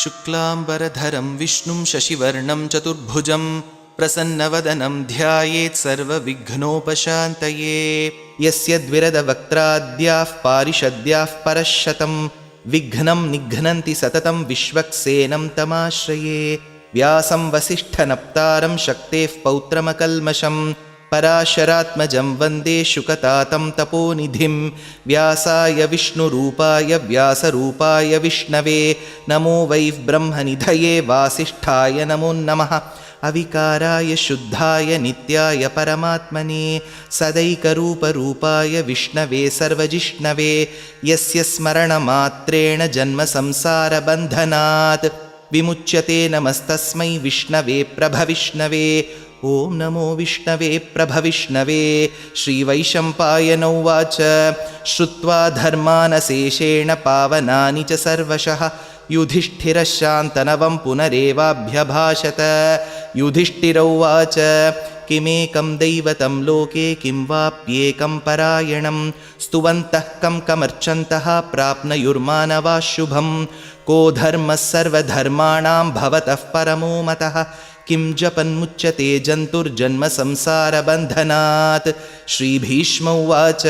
शुक्लाम्बरधरं विष्णुं शशिवर्णं चतुर्भुजं प्रसन्नवदनं ध्यायेत् सर्वविघ्नोपशान्तये। यस्य द्विरदवक्त्राद्याः पारिषद्याः परश्शतं विघ्नं निघ्नन्ति सततं विश्वक्सेनं तमाश्रये। व्यासं वसिष्ठनप्तारं शक्तेः पौत्रमकल्मषं पराशरात्मजं वन्दे शुकतातं तपोनिधिं। व्यासाय विष्णुरूपाय व्यासरूपाय विष्णवे नमो वै ब्रह्मनिधये वासिष्ठाय नमो नमः। अविकाराय शुद्धाय नित्याय परमात्मने सदैकरूपरूपाय विष्णवे सर्वजिष्णवे यस्य स्मरणमात्रेण जन्मसंसारबन्धनात् विमुच्यते। नमस्तस्मै विष्णवे प्रभविष्णवे। ॐ नमो विष्णवे प्रभविष्णवे। श्रीवैशम्पायन उवाच श्रुत्वा धर्मानशेषेण पावनानि च सर्वशः युधिष्ठिरः शान्तनवं पुनरेवाभ्यभाषत। युधिष्ठिर उवाच किमेकं दैवतं लोके किं वाप्येकं परायणं स्तुवन्तः कं कमर्चन्तः प्राप्नुयुर्मानवाः शुभं। को धर्मः सर्वधर्माणां भवतः परमो मतः किं जपन्मुच्यते जन्तुर्जन्मसंसारबन्धनात्। श्रीभीष्म उवाच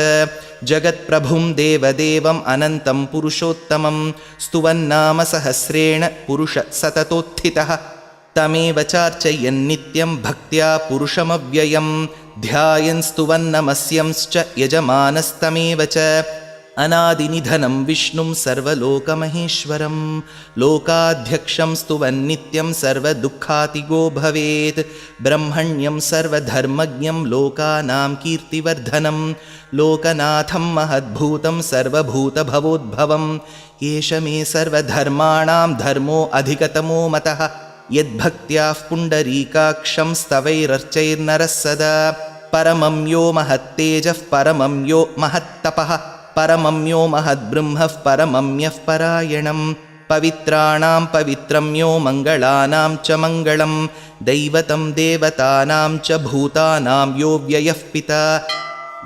जगत्प्रभुं देवदेवम् अनन्तं पुरुषोत्तमं स्तुवन्नाम सहस्रेण पुरुषः सततोत्थितः। तमेव चार्चयन्नित्यं भक्त्या पुरुषमव्ययं ध्यायन् स्तुवन्नमस्यंश्च यजमानस्तमेव च। अनादिनिधनं विष्णुं सर्वलोकमहेश्वरं लोकाध्यक्षं स्तुवन्नित्यं सर्वदुःखातिगो भवेत्। ब्रह्मण्यं सर्वधर्मज्ञं लोकानां कीर्तिवर्धनं लोकनाथं महद्भूतं सर्वभूतभवोद्भवं। एष मे सर्वधर्माणां धर्मो अधिकतमो मतः यद्भक्त्याः पुण्डरीकाक्षं स्तवैरर्चैर्नरः सदा। परमं यो महत्तेजः परमं यो महत्तपः परमं यो महद्ब्रह्मः परमं यः परायणं। पवित्राणां पवित्रं यो मङ्गलानां च मङ्गलं दैवतं देवतानां च भूतानां यो व्ययः पिता।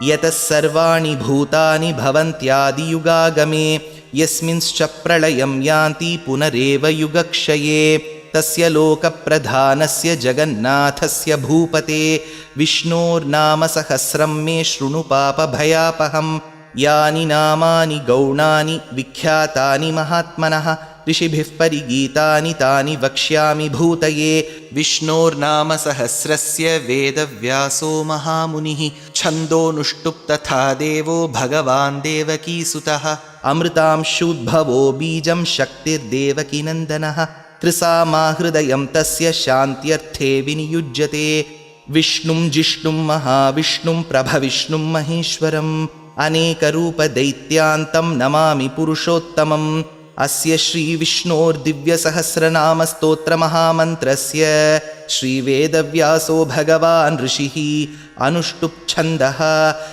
यतः सर्वाणि भूतानि भवन्त्यादियुगागमे यस्मिंश्च प्रलयं यान्ति पुनरेव युगक्षये। तस्य लोकप्रधानस्य जगन्नाथस्य भूपते विष्णोर्नाम सहस्रं मे शृणु पापभयापहं। यानि नामानि गौणानि विख्यातानि महात्मनः ऋषिभिः परिगीतानि तानि वक्ष्यामि भूतये। विष्णोर्नाम सहस्रस्य वेदव्यासो महामुनिः छन्दोनुष्टुप् तथा देवो भगवान् देवकीसुतः। अमृतांशूद्भवो बीजं शक्तिर्देवकीनन्दनः त्रिसामाहृदयं तस्य शान्त्यर्थे विनियुज्यते। विष्णुं जिष्णुं महाविष्णुं प्रभविष्णुं महेश्वरम् अनेकरूपदैत्यान्तं नमामि पुरुषोत्तमम्। अस्य श्रीविष्णोर्दिव्यसहस्रनामस्तोत्रमहामन्त्रस्य श्रीवेदव्यासो भगवान् ऋषिः अनुष्टुप्छन्दः।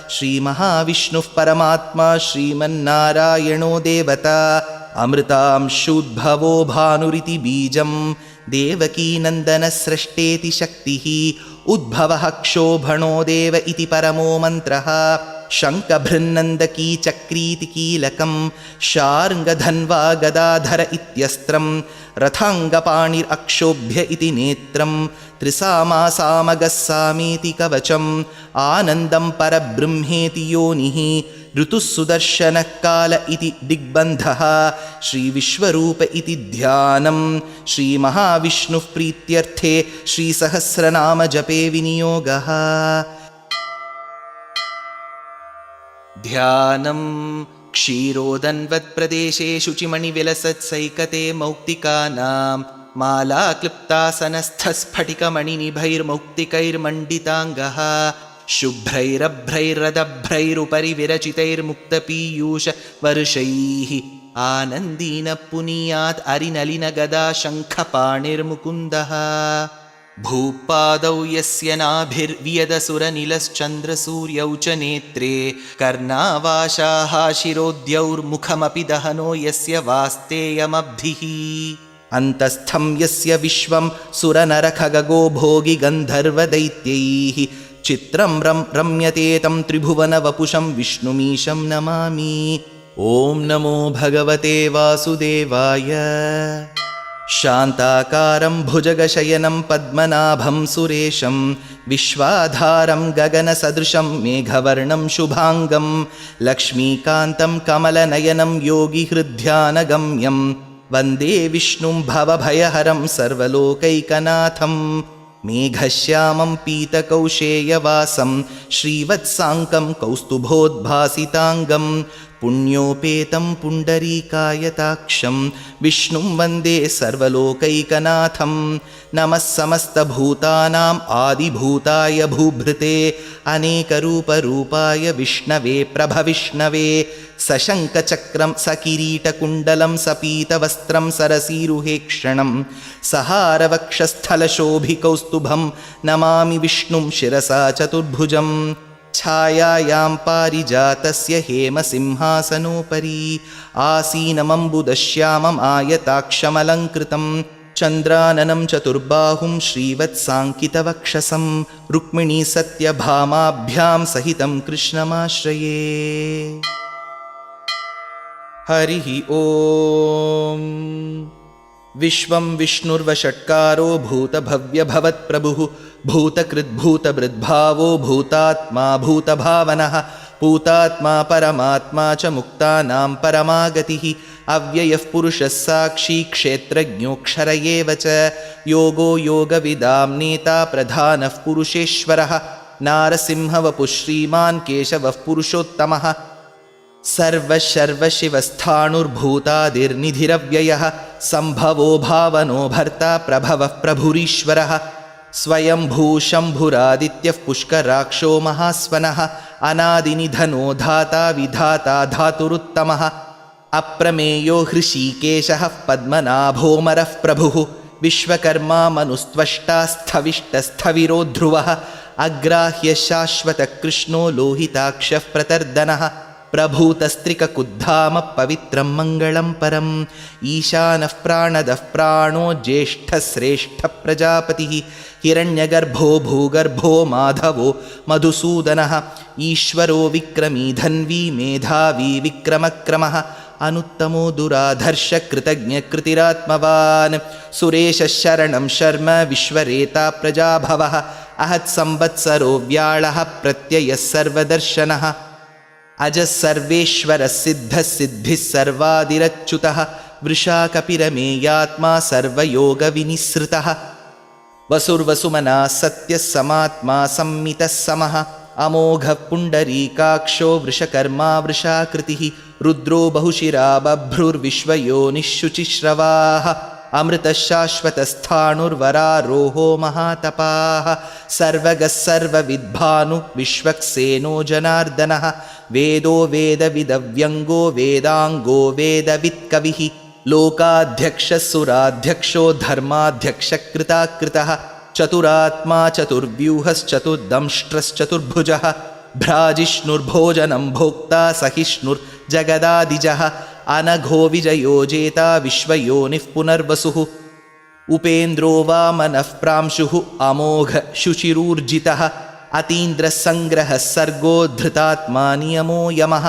श्रीमहाविष्णुः परमात्मा श्रीमन्नारायणो देवता अमृतांशूद्भवो भानुरिति बीजं देवकीनन्दनस्रष्टेति शक्तिः उद्भवः क्षोभणो देव इति परमो मन्त्रः। शङ्खभृन्नन्दकी चक्रीति कीलकं शार्ङ्गधन्वा गदाधर इत्यस्त्रं रथाङ्गपाणिरक्षोभ्य इति नेत्रं त्रिसामासामगस्सामीति कवचम् आनन्दं परब्रह्मेति योनिः ऋतुः सुदर्शनः काल इति दिग्बन्धः। श्रीविश्वरूप इति ध्यानं श्रीमहाविष्णुः प्रीत्यर्थे श्रीसहस्रनाम जपे विनियोगः। ध्यानं क्षीरोदन्वत्प्रदेशे शुचिमणिविलसत्सैकते मौक्तिकानां मालाक्लुप्तासनस्थस्फटिकमणिनिभैर्मौक्तिकैर्मण्डिताङ्गः शुभ्रैरभ्रैरदभ्रैरुपरि विरचितैर्मुक्तपीयूषवर्षैः आनन्दीन पुनीयात् अरिनलिनगदा शङ्खपाणिर्मुकुन्दः। भूपादौ यस्य नाभिर्वियदसुरनिलश्चन्द्रसूर्यौ च नेत्रे कर्णावाशाः शिरोद्यौर्मुखमपि दहनो यस्य वास्तेयमब्धिः। अन्तस्थं यस्य विश्वं सुरनरखगो भोगि गन्धर्वदैत्यैः चित्रं रम्यते तं त्रिभुवनवपुषं विष्णुमीशं नमामि। ॐ नमो भगवते वासुदेवाय। शान्ताकारं भुजगशयनं पद्मनाभं सुरेशं विश्वाधारं गगनसदृशं मेघवर्णं शुभाङ्गं लक्ष्मीकान्तं कमलनयनं योगिहृद्ध्यानगम्यं वन्दे विष्णुं भवभयहरं सर्वलोकैकनाथं मेघश्यामं पीतकौशेयवासं श्रीवत्साङ्कं कौस्तुभोद्भासिताङ्गं पुण्योपेतं पुण्डरीकायताक्षं विष्णुं वन्दे सर्वलोकैकनाथं नमः समस्तभूतानाम् आदिभूताय भूभृते अनेकरूपरूपाय विष्णवे प्रभविष्णवे सशङ्खचक्रं सकिरीटकुण्डलं सपीतवस्त्रं सरसीरुहेक्षणं सहारवक्षस्थलशोभिकौस्तुभं नमामि विष्णुं शिरसा चतुर्भुजं छायायां पारिजातस्य हेमसिंहासनोपरि आसीनमम्बुदश्यामम् आयताक्षमलङ्कृतं चन्द्राननं चतुर्बाहुं श्रीवत्साङ्कितवक्षसं रुक्मिणीसत्यभामाभ्यां सहितं कृष्णमाश्रये। हरिः ॐ। विश्वं विष्णुर्वषट्कारो भूतभव्यभवत्प्रभुः भूतकृद्भूतभृद्भावो भूतात्मा भूतभावनः भूतात्मा परमात्मा च मुक्तानां परमागतिः अव्ययः पुरुषः साक्षी क्षेत्रज्ञोऽक्षर एव च योगो योगविदां नेता प्रधानः पुरुषेश्वरः नारसिंहवपुः श्रीमान् केशवः पुरुषोत्तमः सर्वशर्वशिवस्थाणुर्भूतादिर्निधिरव्ययः सम्भवो भावनो भर्ता प्रभवः प्रभुरीश्वरः स्वयंभूशम्भुरादित्यः पुष्कराक्षो महास्वनः अनादिनिधनो धाता विधाता धातुरुत्तमः अप्रमेयो हृषीकेशः पद्मनाभोमरः प्रभुः विश्वकर्मा मनुस्त्वष्टा स्थविष्टस्थविरो ध्रुवः अग्राह्य शाश्वतकृष्णो लोहिताक्षः प्रतर्दनः प्रभूतस्त्रिककुद्धाम पवित्रं मङ्गलं परम् ईशानः प्राणदः प्राणो ज्येष्ठश्रेष्ठः प्रजापतिः हिरण्यगर्भो भूगर्भो माधवो मधुसूदनः ईश्वरो विक्रमी धन्वी मेधावी विक्रमक्रमः अनुत्तमो दुराधर्षकृतज्ञकृतिरात्मवान् सुरेशः शरणं शर्म विश्वरेता प्रजाभवः अहत्संवत्सरो व्याळः प्रत्ययः सर्वदर्शनः अजः सर्वेश्वरः सिद्धः सिद्धिः सर्वादिरच्युतः वृषा कपिरमेयात्मा सर्वयोगविनिसृतः वसुर्वसुमनः सत्यः समात्मा संमितः समः अमोघः पुण्डरीकाक्षो वृषकर्मा वृषाकृतिः रुद्रो बहुशिरा बभ्रुर्विश्वयोनिः शुचिश्रवाः अमृतः शाश्वतस्थाणुर्वरारोहो महातपाः सर्वगः सर्वविद्भानु विश्वक्सेनो जनार्दनः वेदो वेदविदव्यङ्गो वेदाङ्गो वेदवित्कविः लोकाध्यक्षः सुराध्यक्षो धर्माध्यक्षकृताकृतः चतुरात्मा चतुर्व्यूहश्चतुर्दंष्ट्रश्चतुर्भुजः भ्राजिष्णुर्भोजनं भोक्ता सहिष्णुर्जगदादिजः अनघो विजयो जेता विश्वयोनिः पुनर्वसुः उपेन्द्रो वामनः प्रांशुः अमोघ शुचिरूर्जितः अतीन्द्रसङ्ग्रहः सर्गो धृतात्मा नियमो यमः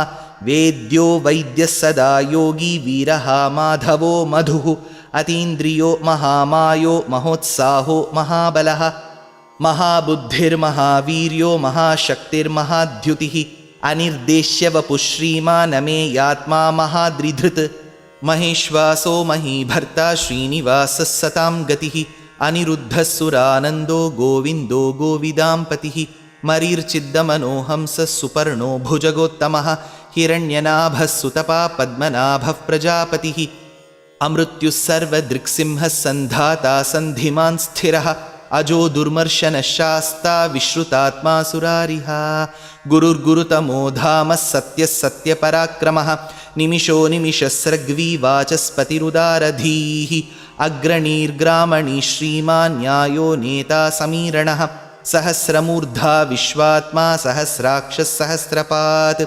वेद्यो वैद्यः सदा योगी वीरः माधवो मधुः अतीन्द्रियो महामायो महोत्साहो महाबलः महाबुद्धिर्महावीर्यो महाशक्तिर्महाद्युतिः अनिर्देश्य वपुः श्रीमानमेयात्मा महाद्रिधृत् महेश्वासो महीभर्ता श्रीनिवासः सतां गतिः अनिरुद्धः सुरानन्दो गोविन्दो गोविदाम्पतिः मरीर्चिद्दमनोहंसः सुपर्णो भुजगोत्तमः हिरण्यनाभः सुतपा पद्मनाभः प्रजापतिः अमृत्युः सर्वदृक्सिंहः सन्धाता सन्धिमान् स्थिरः अजो दुर्मर्शनः शास्ता विश्रुतात्मा सुरारिः गुरुर्गुरुतमो धामः सत्यः सत्यपराक्रमः निमिषो निमिषस्रग्वी वाचस्पतिरुदारधीः अग्रणीर्ग्रामणी श्रीमान् न्यायो नेता समीरणः सहस्रमूर्धा विश्वात्मा सहस्राक्षः सहस्रपात्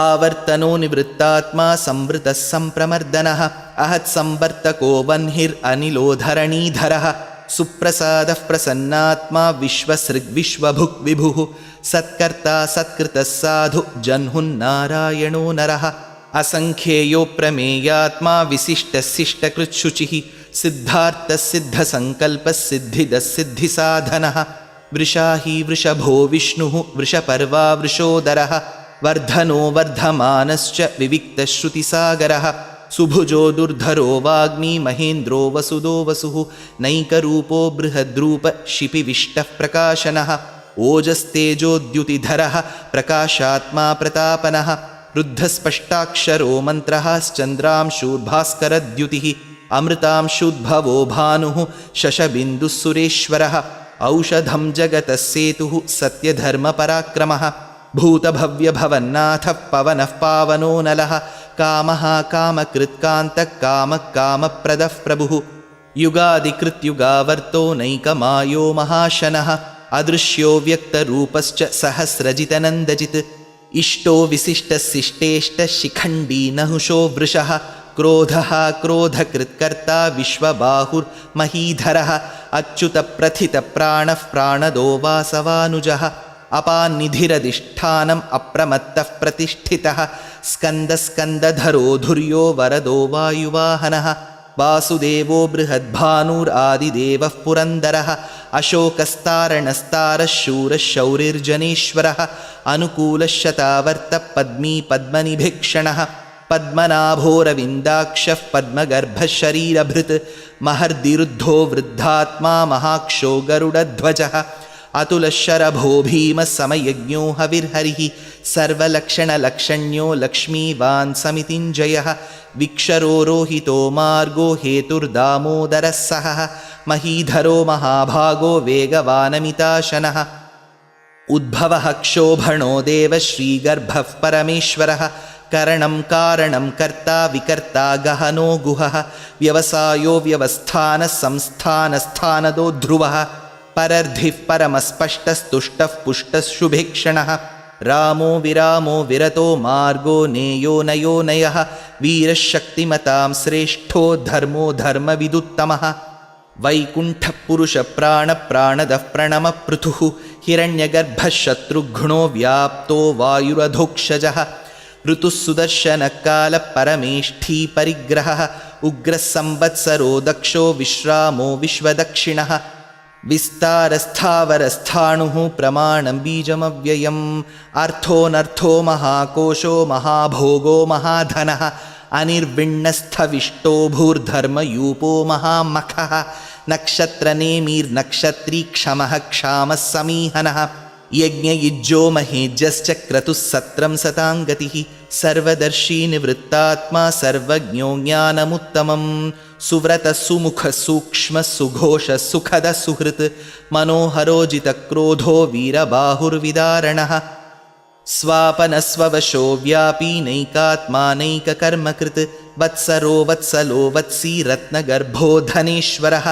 आवर्तनो निवृत्तात्मा संवृतः सम्प्रमर्दनः अहत्संवर्तको वह्निरनिलो धरणीधरः सुप्रसादः प्रसन्नात्मा विश्वसृग्विश्वभुक् विभुः सत्कर्ता सत्कृतः साधु जह्नुन्नारायणो नरः असङ्ख्येयो प्रमेयात्मा विशिष्टशिष्टकृत्शुचिः सिद्धार्थसिद्धसङ्कल्पसिद्धिदसिद्धिसाधनः वृषाही वृषभो विष्णुः वृषपर्वा वृषोदरः वर्धनो वर्धमानश्च विविक्तश्रुतिसागरः सुभुजो दुर्धरो वाग्मी महेन्द्रो वसुदो वसुः नैकरूपो बृहद्रूप शिपिविष्टः प्रकाशनः ओजस्तेजोद्युतिधरः प्रकाशात्मा प्रतापनः रुद्धस्पष्टाक्षरो मन्त्रः श्चन्द्रांशूर्भास्करद्युतिः अमृतांशुद्भवो भानुः शशबिन्दुः सुरेश्वरः औषधं जगतः सेतुः सत्यधर्मपराक्रमः भूतभव्यभवन्नाथः पवनः पावनो नलः कामः कामकृत्कान्तः कामः कामप्रदः प्रभुः युगादिकृत्युगावर्तो नैकमायो महाशनः अदृश्यो व्यक्तरूपश्च सहस्रजितनन्दजित् इष्टो विशिष्टशिष्टेष्टशिखण्डी नहुषो वृषः क्रोधः क्रोधकृत्कर्ता विश्वबाहुर्महीधरः अच्युतप्रथितप्राणः प्राणदो वासवानुजः अपान्निधिरधिष्ठानम् अप्रमत्तः प्रतिष्ठितः स्कन्दस्कन्दधरो धुर्यो वरदो वायुवाहनः वासुदेवो बृहद्भानुरादिदेवः पुरन्दरः अशोकस्तारणस्तारः शूरः शौरिर्जनेश्वरः अनुकूलः शतावर्तः पद्मी पद्मनिभीक्षणः पद्मनाभोरविन्दाक्षः पद्मगर्भः शरीरभृत् महर्दिरुद्धो वृद्धात्मा महाक्षो गरुडध्वजः अतुलशरभो भीमः समयज्ञो हविर्हरिः सर्वलक्षणलक्षण्यो लक्ष्मीवान् समितिञ्जयः विक्षरो रोहितो मार्गो हेतुर्दामोदरः सहः महीधरो महाभागो वेगवानमिताशनः उद्भवः क्षोभणो देवः श्रीगर्भः परमेश्वरः करणं कारणं कर्ता विकर्ता गहनो गुहः व्यवसायो व्यवस्थानः संस्थानस्थानदो ध्रुवः परर्धिः परमस्पष्टस्तुष्टः पुष्टः शुभेक्षणः रामो विरामो विरतो मार्गो नेयो नयो नयः वीरः शक्तिमतां श्रेष्ठो धर्मो धर्मविदुत्तमः वैकुण्ठः पुरुषप्राणप्राणदः प्रणमपृथुः हिरण्यगर्भः शत्रुघ्नो व्याप्तो वायुरधोक्षजः ऋतुः सुदर्शनकालः परमेष्ठी परिग्रहः उग्रः संवत्सरो दक्षो विश्रामो विश्वदक्षिणः विस्तारस्थावरस्थाणुः प्रमाणं बीजमव्ययम् अर्थोऽनर्थो महाकोशो महाभोगो महाधनः अनिर्विण्णस्थविष्टो भूर्धर्मयूपो महामखः नक्षत्रनेमिर्नक्षत्री क्षमः क्षामः समीहनः यज्ञयुज्यो महेज्यश्च क्रतुः सत्रं सताङ्गतिः सर्वदर्शी निवृत्तात्मा सर्वज्ञो ज्ञानमुत्तमं सुव्रतः सुमुखः सूक्ष्मः सुघोषः सुखदः सुहृत् मनोहरोजितक्रोधो वीरबाहुर्विदारणः स्वापनस्ववशो व्यापी नैकात्मानैककर्मकृत् वत्सरो वत्सलो वत्सी रत्नगर्भो धनेश्वरः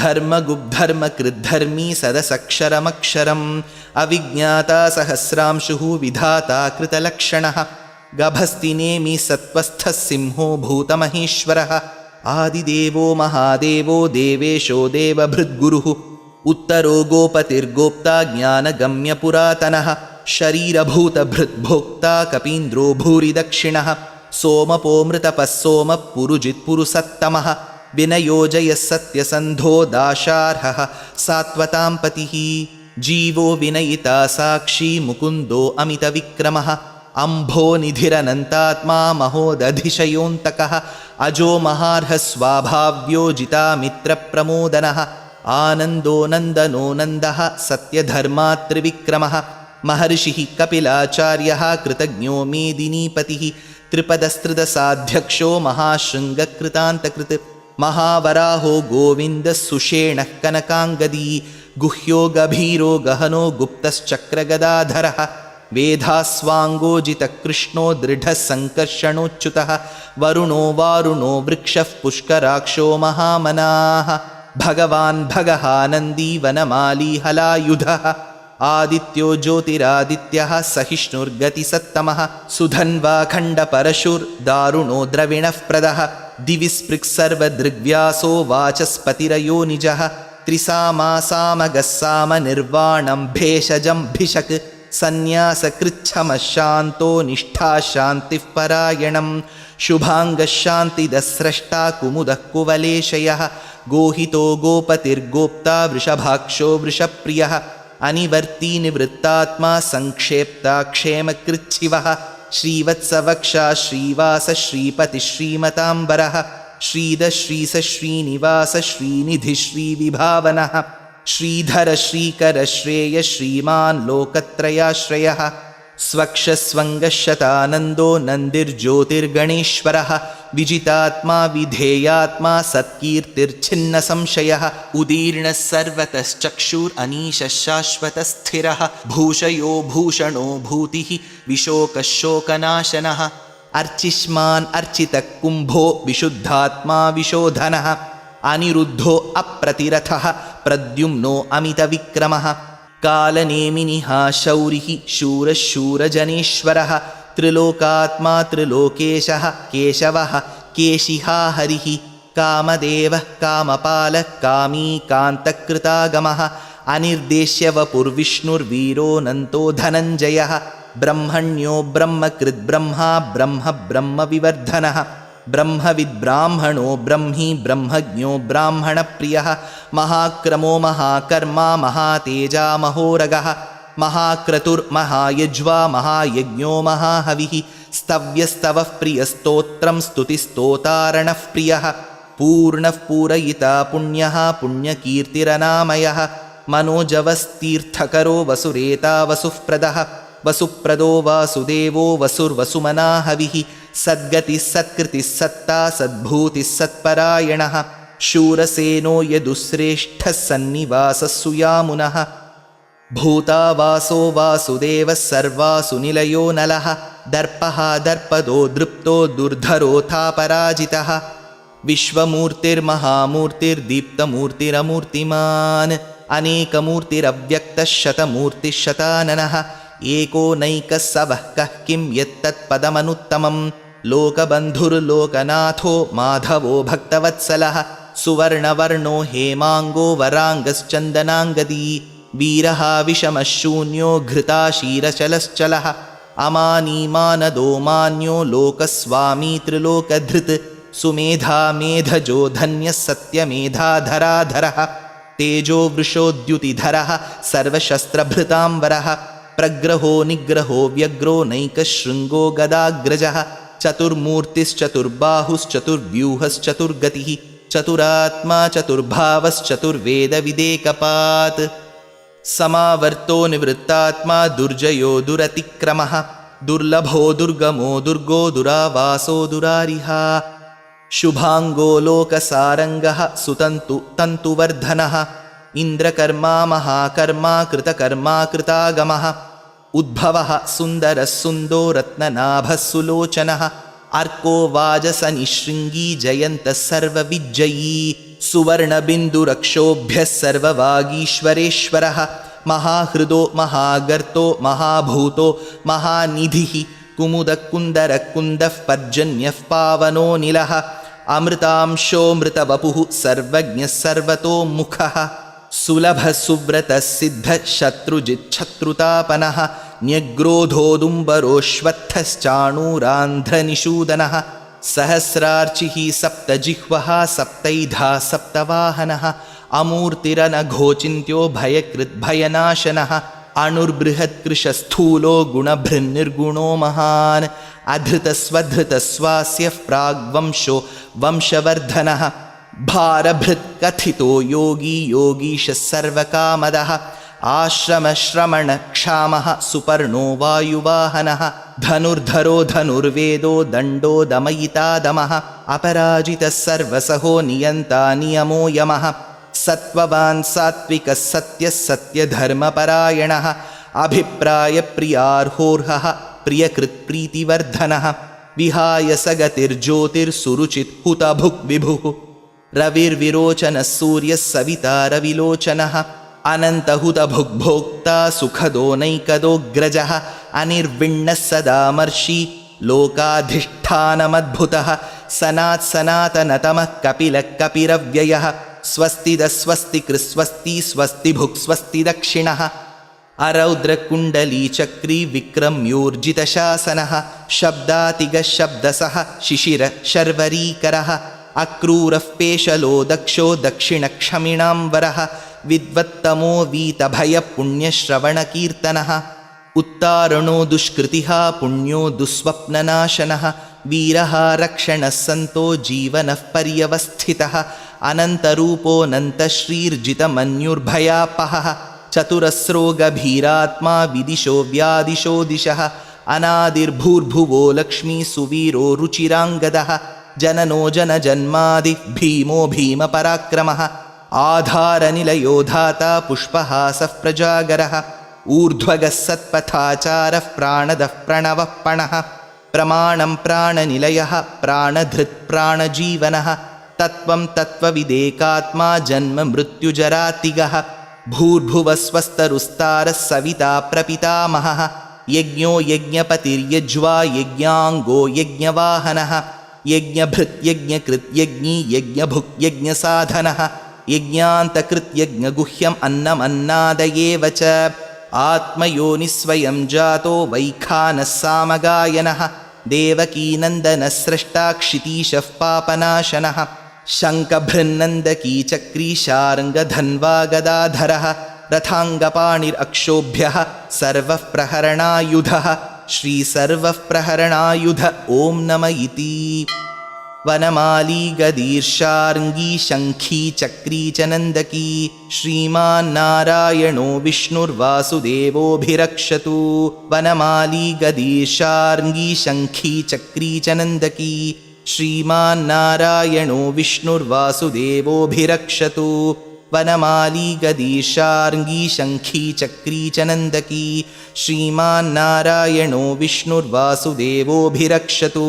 धर्मगुब्धर्मकृद्धर्मी सदसक्षरमक्षरम् अविज्ञाता सहस्रांशुः विधाता कृतलक्षणः गभस्तिनेमि सत्त्वस्थः सिंहो भूतमहेश्वरः आदिदेवो महादेवो देवेशो देवभृद्गुरुः उत्तरो गोपतिर्गोप्ता ज्ञानगम्यपुरातनः शरीरभूतभृद्भोक्ता कपीन्द्रो भूरिदक्षिणः सोमपोमृतपः सोमः पुरुजित्पुरुसत्तमः विनयोजयः सत्यसन्धो दाशार्हः सात्वतां पतिः जीवो विनयिता साक्षी मुकुन्दो अमितविक्रमः अम्भो निधिरनन्तात्मा महोदधिशयोऽन्तकः अजो महार्हः स्वाभाव्यो जितामित्रप्रमोदनः आनन्दो नन्दनो नन्दः सत्यधर्मात्रिविक्रमः महर्षिः कपिलाचार्यः कृतज्ञो मेदिनीपतिः त्रिपदस्त्रिदशाध्यक्षो महाशृङ्गकृतान्तकृत् महावराहो गोविन्दः सुषेणः कनकाङ्गदी गुह्यो गभीरो गहनो गुप्तश्चक्रगदाधरः वेधास्वाङ्गोजितकृष्णो दृढः सङ्कर्षणोच्युतः वरुणो वारुणो वृक्षः पुष्कराक्षो महामनाः भगवान् भगहानन्दी वनमाली हलायुधः आदित्यो ज्योतिरादित्यः सहिष्णुर्गतिसत्तमः सुधन्वा खण्डपरशुर्दारुणो द्रविणः प्रदः दिवि स्पृक्सर्वदृग्व्यासो वाचस्पतिरयो निजः त्रिसामासामगस्सामनिर्वाणं भेषजं भिषक् सन्न्यासकृच्छमः शान्तो निष्ठा शान्तिः परायणं शुभाङ्गशान्तिदस्रष्टा कुमुदः कुवलेशयः गोहितो गोपतिर्गोप्ता वृषभाक्षो वृषप्रियः अनिवर्ती निवृत्तात्मा संक्षेप्ता क्षेमकृच्छिवः श्रीवत्सवक्षा श्रीवास श्रीपति श्रीमताम्बरः श्रीध श्रीस श्रीनिवास श्रीनिधि श्रीविभावनः श्रीधर श्रीकर श्रेय श्रीमान् लोकत्रयाश्रयः स्वक्षस्वङ्गशतानन्दो नन्दिर्ज्योतिर्गणेश्वरः विजितात्मा विधेयात्मा सत्कीर्तिर्छिन्नसंशयः उदीर्णः सर्वतश्चक्षुरनीशः शाश्वतस्थिरः भूषयो भूषणो भूतिः विशोकः शोकनाशनः अर्चिष्मान् अर्चितः कुम्भो विशुद्धात्मा विशोधनः अनिरुद्धो अप्रतिरथः प्रद्युम्नो अमितविक्रमः कालनेमिनिः शौरिः शूरः शूरजनेश्वरः त्रिलोकात्मा त्रिलोकेशः केशवः केशिहा हरिः कामदेवः कामपालः कामी कान्तकृतागमः अनिर्देश्यवपुर्विष्णुर्वीरोऽनन्तो धनञ्जयः ब्रह्मण्यो ब्रह्मकृद्ब्रह्मा ब्रह्म ब्रह्मविवर्धनः ब्रह्मविद्ब्राह्मणो ब्रह्मी ब्रह्मज्ञो ब्राह्मणप्रियः महाक्रमो महाकर्मा महातेजा महोरगः महाक्रतुर्महायज्वा महायज्ञो महाहविः स्तव्यस्तवः प्रियस्तोत्रं स्तुतिस्तोतारणः प्रियः पूर्णः पूरयिता पुण्यः पुण्यकीर्तिरनामयः मनोजवस्तीर्थकरो वसुरेता वसुःप्रदः वसुप्रदो वासुदेवो वसुर्वसुमना हविः सद्गतिः सत्कृतिः सत्ता सद्भूतिः सत्परायणः शूरसेनो यदुश्रेष्ठः सन्निवासः सुयामुनः भूतावासो वासुदेवः सर्वासु निलयो नलः दर्पः दर्पदो दृप्तो दुर्धरोऽथापराजितः विश्वमूर्तिर्महामूर्तिर्दीप्तमूर्तिरमूर्तिमान् अनेकमूर्तिरव्यक्तः शतमूर्तिः शताननः एको नैकः सवः कः किं यत्तत्पदमनुत्तमं लोकबन्धुर्लोकनाथो माधवो भक्तवत्सलः सुवर्णवर्णो हेमाङ्गो वराङ्गश्चन्दनाङ्गदी वीरः विषमः शून्यो घृताशीरचलश्चलः अमानीमानदो मान्यो लोकस्वामी त्रिलोकधृत् सुमेधा मेधजो धन्यः सत्यमेधाधराधरः तेजो वृषोद्युतिधरः सर्वशस्त्रभृताम्बरः प्रग्रहो निग्रहो व्यग्रो नैकशृङ्गो गदाग्रजः चतुर्मूर्तिश्चतुर्बाहुश्चतुर्व्यूहश्चतुर्गतिः चतुरात्मा चतुर्भावश्चतुर्वेदविदेकपात् समावर्तो निवृत्तात्मा दुर्जयो दुरतिक्रमः दुर्लभो दुर्गमो दुर्गो दुरावासो दुरारिहा शुभाङ्गो लोकसारङ्गः सुतन्तु तन्तुवर्धनः इन्द्रकर्मा महाकर्मा कृतकर्मा कृतागमः उद्भवः सुन्दरः सुन्दो रत्ननाभः सुलोचनः अर्को वाजसनिशृङ्गी जयन्तः सर्वविज्जयी सुवर्णबिन्दुरक्षोभ्यः सर्ववागीश्वरेश्वरः महाहृदो महागर्तो महाभूतो महानिधिः कुमुदकुन्दरकुन्दः पर्जन्यः पावनो निलः अमृतांशोऽमृतवपुः सर्वज्ञः सर्वतोमुखः सुलभः सुव्रतः सिद्धः शत्रुजिच्छत्रुतापनः न्यग्रोधोदुम्बरोऽश्वत्थश्चाणूरान्ध्रनिषूदनः सहस्रार्चिः सप्तजिह्वः सप्तैधा सप्तवाहनः अमूर्तिरनघोचिन्त्यो भयकृद्भयनाशनः अणुर्बृहत्कृशस्थूलो गुणभृन्निर्गुणो महान् अधृतस्वधृतस्वास्यः प्राग्वंशो वंशवर्धनः भारभृत्कथितो योगी योगीशः सर्वकामदः आश्रमश्रमणक्षामः सुपर्णो वायुवाहनः धनुर्धरो धनुर्वेदो दण्डो दमयितादमः अपराजितः सर्वसहो नियन्ता नियमो यमः सत्त्ववान् सात्विकः सत्यः सत्यधर्मपरायणः अभिप्रायप्रियार्होर्हः प्रियकृत्प्रीतिवर्धनः विहाय सगतिर्ज्योतिर्सुरुचित् हुतभुक् विभुः रविर्विरोचनः सूर्यः सविता रविलोचनः अनन्तहुतभुग्भोक्ता सुखदो नैकदोऽग्रजः अनिर्विण्णः सदामर्षि लोकाधिष्ठानमद्भुतः सनात्सनातनतमः कपिलः कपिरव्ययः स्वस्तिदस्वस्ति कृस्वस्ति स्वस्ति भुक् स्वस्ति दक्षिणः अरौद्रकुण्डलीचक्री विक्रम्योर्जितशासनः शब्दातिगशब्दसः शिशिरशर्वरीकरः अक्रूरः पेशलो दक्षो दक्षिणक्षमिणाम्बरः विद्वत्तमो वीतभयपुण्यश्रवणकीर्तनः उत्तारणो दुष्कृतिः पुण्यो दुःस्वप्ननाशनः वीरः रक्षणः सन्तो जीवनः पर्यवस्थितः अनन्तरूपोऽनन्तश्रीर्जितमन्युर्भयापहः चतुरस्रो गभीरात्मा विदिशो व्यादिशो दिशः अनादिर्भूर्भुवो लक्ष्मी सुवीरो रुचिराङ्गदः जननो जनजन्मादि भीमो भीमपराक्रमः आधारनिलयो धाता पुष्पहासः प्रजागरः ऊर्ध्वगः सत्पथाचारः प्राणदः प्रणवः पणः प्रमाणं प्राणनिलयः प्राणधृत् प्राणजीवनः तत्त्वं तत्त्वविदेकात्मा जन्म मृत्युजरातिगः भूर्भुवस्वस्तरुस्तारः सविता प्रपितामहः यज्ञो यज्ञपतिर्यज्वा यज्ञाङ्गो यज्ञवाहनः यज्ञभृत् यज्ञकृत् यज्ञी यज्ञभुक् यज्ञसाधनः यज्ञान्तकृत् यज्ञगुह्यम् अन्नमन्नादयेव च आत्मयोनिस्वयं जातो वैखानः सामगायनः देवकीनन्दनः स्रष्टा क्षितीशः पापनाशनः शङ्खभृन्नन्दकी चक्री शार्ङ्गधन्वा गदाधरः रथाङ्गपाणिरक्षोभ्यः सर्वः प्रहरणायुधः श्रीसर्वः प्रहरणायुध ॐ नम इति वनमाली गदीर्षार्ङ्गी शङ्खी चक्री च नन्दकी श्रीमान्नारायणो विष्णुर्वासुदेवोऽभिरक्षतु वनमाली गदीर्षार्ङ्गी शङ्खी चक्री च नन्दकी श्रीमान्नारायणो विष्णुर्वासुदेवोऽभिरक्षतु वनमाली गदीर्षार्ङ्गी शङ्खी चक्री च नन्दकी श्रीमान्नारायणो विष्णुर्वासुदेवोऽभिरक्षतु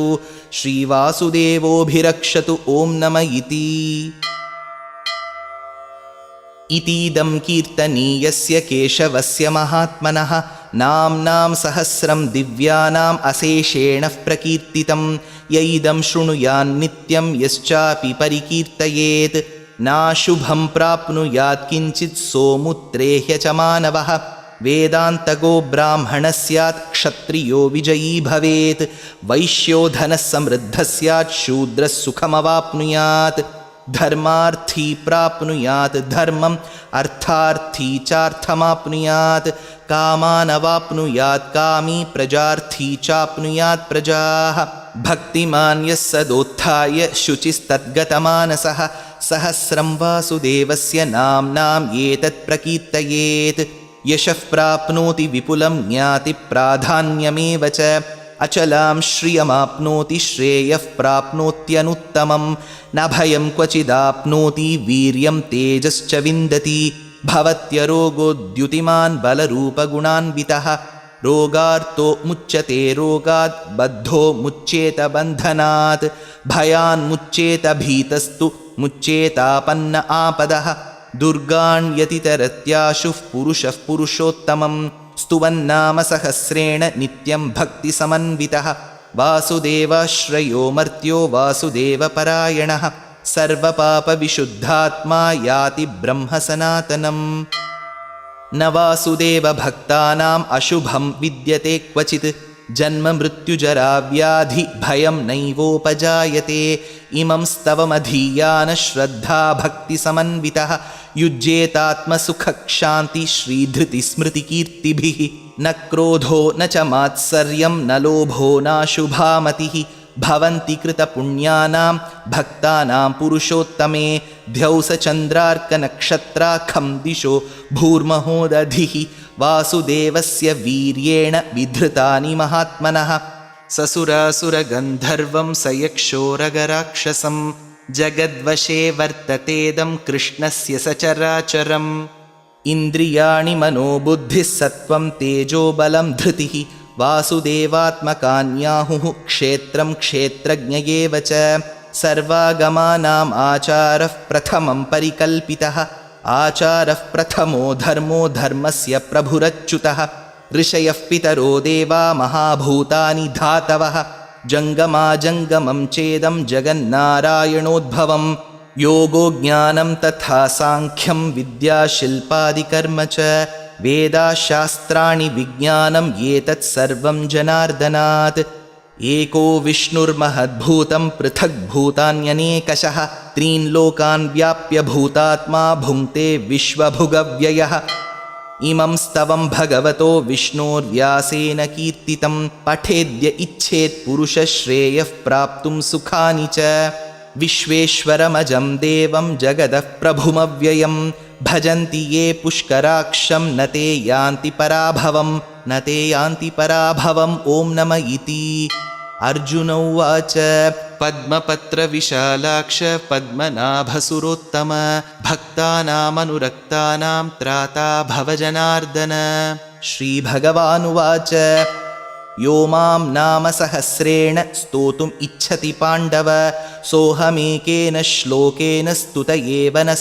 श्रीवासुदेवोऽभिरक्षतु ॐ नम इति इतीदं कीर्तनीयस्य केशवस्य महात्मनः नाम्नां सहस्रं दिव्यानाम् अशेषेण प्रकीर्तितं य इदं शृणुयान्नित्यं यश्चापि परिकीर्तयेत् नाशुभं प्राप्नुयात् किञ्चित् सोमुत्रेह्य च मानवः वेदान्तगो ब्राह्मणः स्यात् क्षत्रियो विजयी भवेत् वैश्यो धनः समृद्धः स्यात् शूद्रः सुखमवाप्नुयात् धर्मार्थी प्राप्नुयात् धर्मम् अर्थार्थी चार्थमाप्नुयात् कामानवाप्नुयात् कामी प्रजार्थी चाप्नुयात् प्रजाः भक्तिमान् यः सदोत्थाय शुचिस्तद्गतमानसः सहस्रं वासुदेवस्य नाम्नाम् एतत् प्रकीर्तयेत् यशः प्राप्नोति विपुलं ज्ञाति प्राधान्यमेव च अचलां श्रियमाप्नोति श्रेयः प्राप्नोत्यनुत्तमं न भयं क्वचिदाप्नोति वीर्यं तेजश्च विन्दति भवत्यरोगोद्युतिमान् बलरूपगुणान्वितः रोगार्तो मुच्यते रोगात् बद्धो मुच्येत बन्धनात् भयान्मुच्येत भीतस्तु मुच्येतापन्न आपदः दुर्गाण्यतितरत्याशुः पुरुषः पुरुषोत्तमं स्तुवन्नाम सहस्रेण नित्यं भक्तिसमन्वितः वासुदेवाश्रयो मर्त्यो वासुदेवपरायणः सर्वपापविशुद्धात्मा याति ब्रह्म सनातनम् न वासुदेवभक्तानाम् अशुभं विद्यते क्वचित् जन्म मृत्युजरा व्याधि भयं नैवोपजायते इमं स्तवमधीयान श्रद्धा भक्तिसमन्वितः युज्येतात्मसुखक्षान्ति श्रीधृतिस्मृतिकीर्तिभिः न क्रोधो न च मात्सर्यं न लोभो नाशुभामतिः भवन्ति कृतपुण्यानां भक्तानां पुरुषोत्तमे ध्यौसचन्द्रार्कनक्षत्राखं दिशो भूर्महोदधिः वासुदेवस्य वीर्येण विधृतानि महात्मनः ससुरासुरगन्धर्वं सयक्षोरगराक्षसं जगद्वशे वर्ततेदं कृष्णस्य सचराचरम् इन्द्रियाणि मनोबुद्धिः सत्त्वं तेजोबलं धृतिः वासुदेवात्मकान्याहुः क्षेत्रं क्षेत्रज्ञ एव च सर्वागमानाम् आचारः प्रथमं परिकल्पितः आचारः प्रथमो धर्मो धर्मस्य प्रभुरच्युतः ऋषयः पितरो देवा महाभूतानि धातवः जङ्गमाजङ्गमं चेदं जगन्नारायणोद्भवं योगो ज्ञानं तथा साङ्ख्यं विद्याशिल्पादिकर्म च वेदाशास्त्राणि विज्ञानम् एतत् सर्वं जनार्दनात्। एको विष्णुर्महद्भूतं पृथग्भूतान्यनेकशः त्रीन् लोकान् व्याप्य भूतात्मा भुङ्क्ते विश्वभुगव्ययः। इमं स्तवं भगवतो विष्णोर्व्यासेन कीर्तितं पठेद्य इच्छेत् पुरुषश्रेयः प्राप्तुं सुखानि च। विश्वेश्वरमजं देवं जगदः प्रभुमव्ययं भजन्ति ये पुष्कराक्षं न ते यान्ति पराभवम् ॐ नम इति। अर्जुन उवाच पद्मपत्रविशालाक्ष पद्मनाभसुरोत्तम भक्तानामनुरक्तानां त्राता भव जनार्दन। श्रीभगवानुवाच यो मां नाम सहस्रेण स्तोतुम् इच्छति पाण्डव सोऽहमेकेन श्लोकेन स्तुत एव न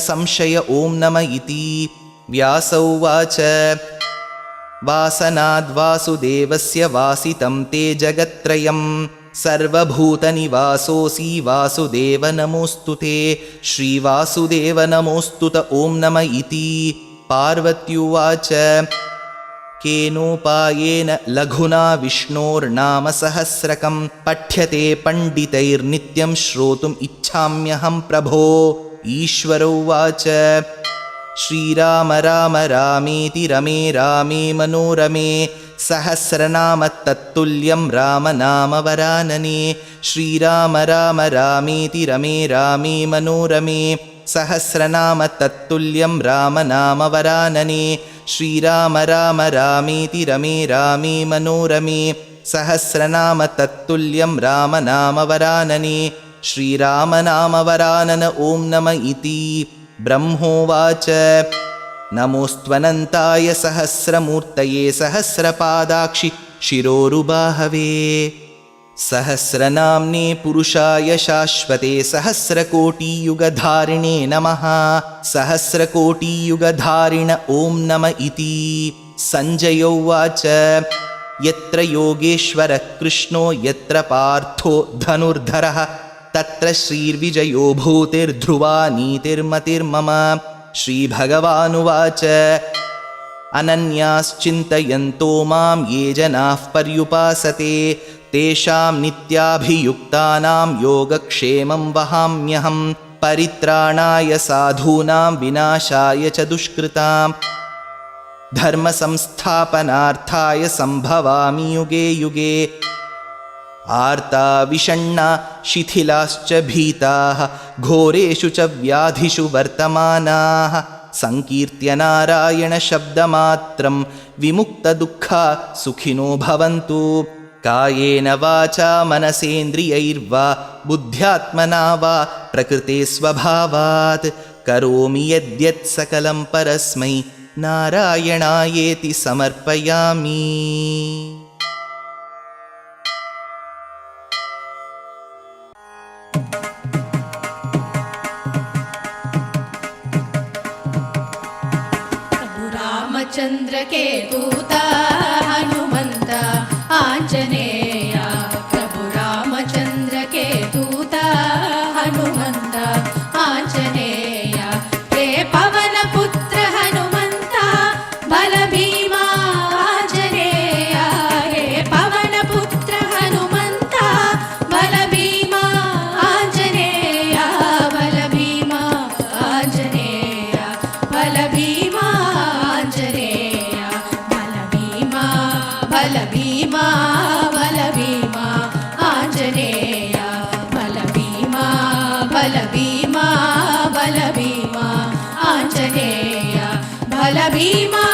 संशय ॐ नम इति। व्यास उवाच वासनाद्वासुदेवस्य वासितं ते जगत्त्रयं सर्वभूतनिवासोऽसि वासुदेव नमोऽस्तु ते। श्रीवासुदेव नमोऽस्तुत ॐ नम इति। पार्वत्युवाच केनोपायेन लघुना विष्णोर्नाम सहस्रकं पठ्यते पण्डितैर्नित्यं श्रोतुम् इच्छाम्यहं प्रभो। ईश्वर उवाच श्रीराम राम रामेति रमे रामे मनोरमे सहस्रनाम तत्तुल्यं राम नाम वरानने। श्रीराम राम रामेति रमे रामे मनोरमे सहस्रनाम तत्तुल्यं राम नाम वरानने। श्रीराम राम रामेति रमे रामे मनोरमे सहस्रनाम तत्तुल्यं राम नाम वरानने। श्रीराम नाम वरानन ॐ नम इति। ब्रह्मोवाच नमोऽस्त्वनन्ताय सहस्रमूर्तये सहस्रपादाक्षि शिरोरुबाहवे सहस्रनाम्ने पुरुषाय शाश्वते सहस्रकोटियुगधारिणे नमः। सहस्रकोटियुगधारिण ॐ नम इति। सञ्जय उवाच यत्र योगेश्वरः कृष्णो यत्र पार्थो धनुर्धरः तत्र श्रीर्विजयो भूतिर्ध्रुवा नीतिर्मतिर्मम। श्रीभगवानुवाच अनन्याश्चिन्तयन्तो मां ये जनाः पर्युपासते तेषां नित्याभियुक्तानां योगक्षेमं वहाम्यहं परित्राणाय साधूनां विनाशाय च दुष्कृतां धर्मसंस्थापनार्थाय सम्भवामि युगे युगे। आर्ता विषण्णा शिथिलाश्च भीताः घोरेषु च व्याधिषु वर्तमानाः संकीर्त्य नारायणशब्दमात्रं विमुक्तदुःखा सुखिनो भवन्तु। कायेन वाचा मनसेन्द्रियैर्वा बुद्ध्यात्मना वा प्रकृते स्वभावात् करोमि यद्यत् सकलं परस्मै नारायणायेति समर्पयामि। रामचंद्र के दूता हनुमंत आंजनेय। प्रभु रामचंद्र के दूता हनुमंत आंजनेय। हे पवन पुत्र हनुमंत बल भीमा आंजनेय। हे पवन पुत्र हनुमंत बल भीमा आंजनेय। बल भीमा आंजनेय। बल भीमा बल भीमा बल भीमा आंजनेय। बल भीमा बल भीमा बल भीमा आंजनेय। बल भीमा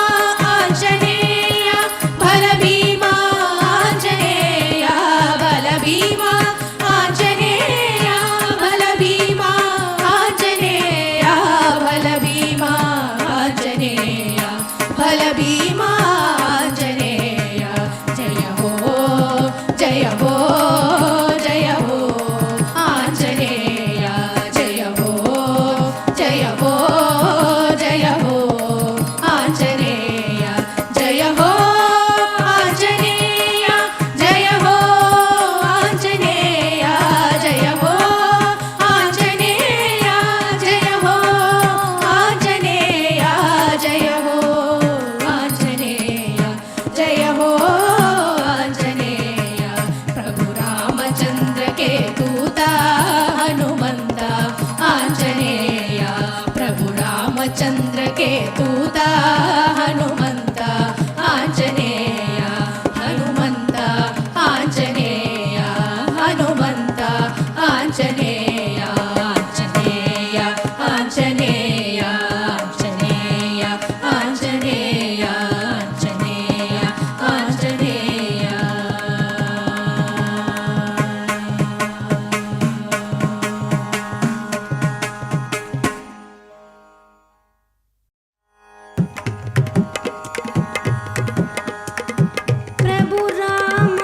आंजनेय। बल भीमा आंजनेय। बल भीमा आंजनेय। बल भीमा आंजनेय। बल भीमा आंजनेय। बल भीमा जय हो जय हो आंजनेय। जय हो जय हो जय हो आंजनेय। जय हो आंजनेय। जय हो आंजनेय। जय हो आंजनेय। जय हो आंजनेय। ರಾಮಚಂದ್ರಕ್ಕೆ ದೂತ ಹನುಮಂತ ಆಂಜನೇಯ ಹನುಮಂತ ಆಂಜನೇಯ ಹನುಮಂತ ಆಂಜನೇಯ ಆಂಜನೇಯ ಆಂಜನೇಯ ಆಂಜನೇಯ ಆಂಜನೇಯ ಆಂಜನೇಯ ಆಂಜನೇಯ ಪ್ರಭು ರಾಮ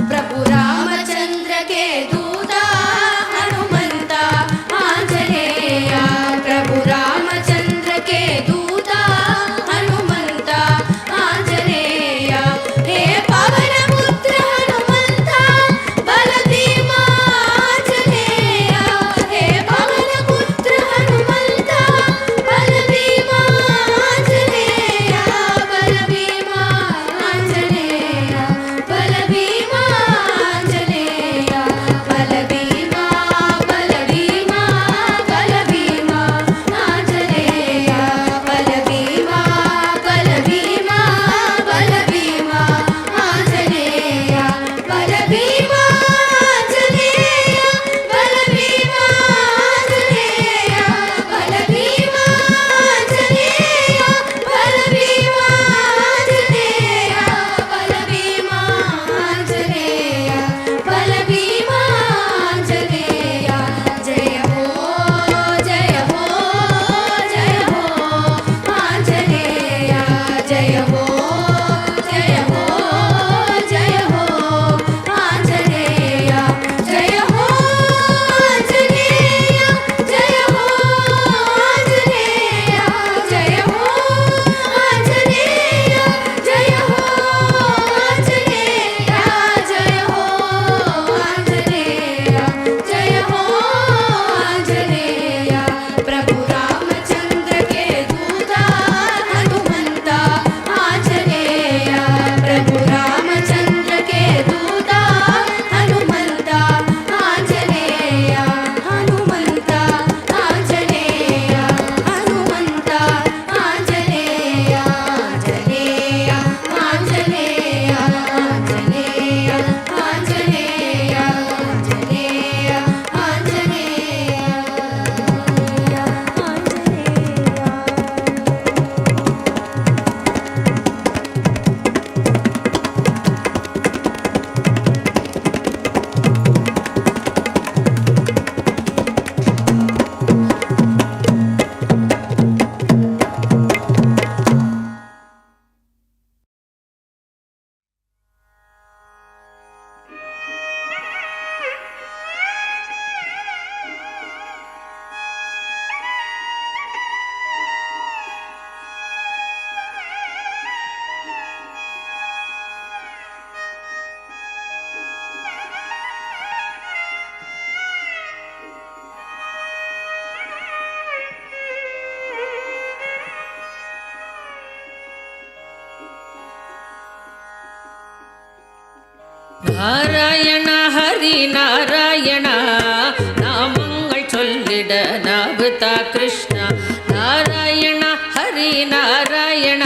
ಪ್ರಭು ರಾಮಚಂದ್ರಕ್ಕೆ ದೂತ ಹನುಮಂತ ಆಂಜನೇಯ ಪ್ರಭು ರಾಮಚಂದ್ರಕ್ಕೆ ದೂತ ಹನುಮಂತ ಆಂಜನೇಯ ಹೇ ಪವನ ಪುತ್ರ ಹನುಮಂತ ಬಲಭೀಮ ಆಂಜನೇಯ ಹೇ ಪವನ ಪುತ್ರ ಹನುಮಂತ ಬಲಭೀಮ ಆಂಜನೇಯ ಬಲಭೀಮ ಆಂಜನೇಯ ಬಲಭೀಮ ಆಂಜನೇಯ ಬಲಭೀಮ ಬಲಭೀಮ ಬಲಭೀಮ ಆಂಜನೇಯ ಬಲಭೀಮ ಬಲಭೀಮ ಬಲಭೀಮ ಆಂಜನೇಯ ಬಲಭೀಮ ಆಂಜನೇಯ ಬಲಭೀಮ ಆಂಜನೇಯ ಬಲಭೀಮ ಆಂಜನೇಯ ಬಲಭೀಮ ಆಂಜನೇಯ ಬಲಭೀಮ ಆಂಜನೇಯ ಬಲಭೀಮ ಆಂಜನೇಯ ಜಯ ಹೋ ಜಯ ಹೋ ಜಯ ಹೋ ಆಂಜನೇಯ ಜಯ ಹೋ ಜಯ ಹೋ ಜಯ ಹೋ ಆಂಜನೇಯ ಜಯ ಹೋ ಆಂಜನೇಯ ಜಯ ಹೋ ಆಂಜನೇಯ ಜಯ ಹೋ ಆಂಜನೇಯ ಜಯ ಹೋ ಆಂಜನೇಯ ಜಯ ಹೋ ಆಂಜನೇಯ ಜಯ ಹೋ ಆಂಜನೇಯ ಪ್ರಭು ರಾಮಚಂದ್ರಕ್ಕೆ ದೂತ ಹನುಮಂತ ಆಂಜನೇಯ ಪ್ರಭು ರಾಮಚಂದ್ರಕ್ಕೆ ದೂತ ಹನುಮಂತ ಆಂಜನೇಯ ಹನುಮಂತ ಆಂಜನೇಯ ಹನುಮಂತ ಆಂಜನೇಯ ಆಂಜನೇಯ ಆಂಜನೇಯ ಆಂಜನೇಯ ಆಂಜನೇಯ ಆಂಜನೇಯ ಆಂಜನೇಯ நாராயண ஹரி நாராயண நாமங்கள் சொல்லிட நாபுதா கிருஷ்ணா நாராயண ஹரி நாராயண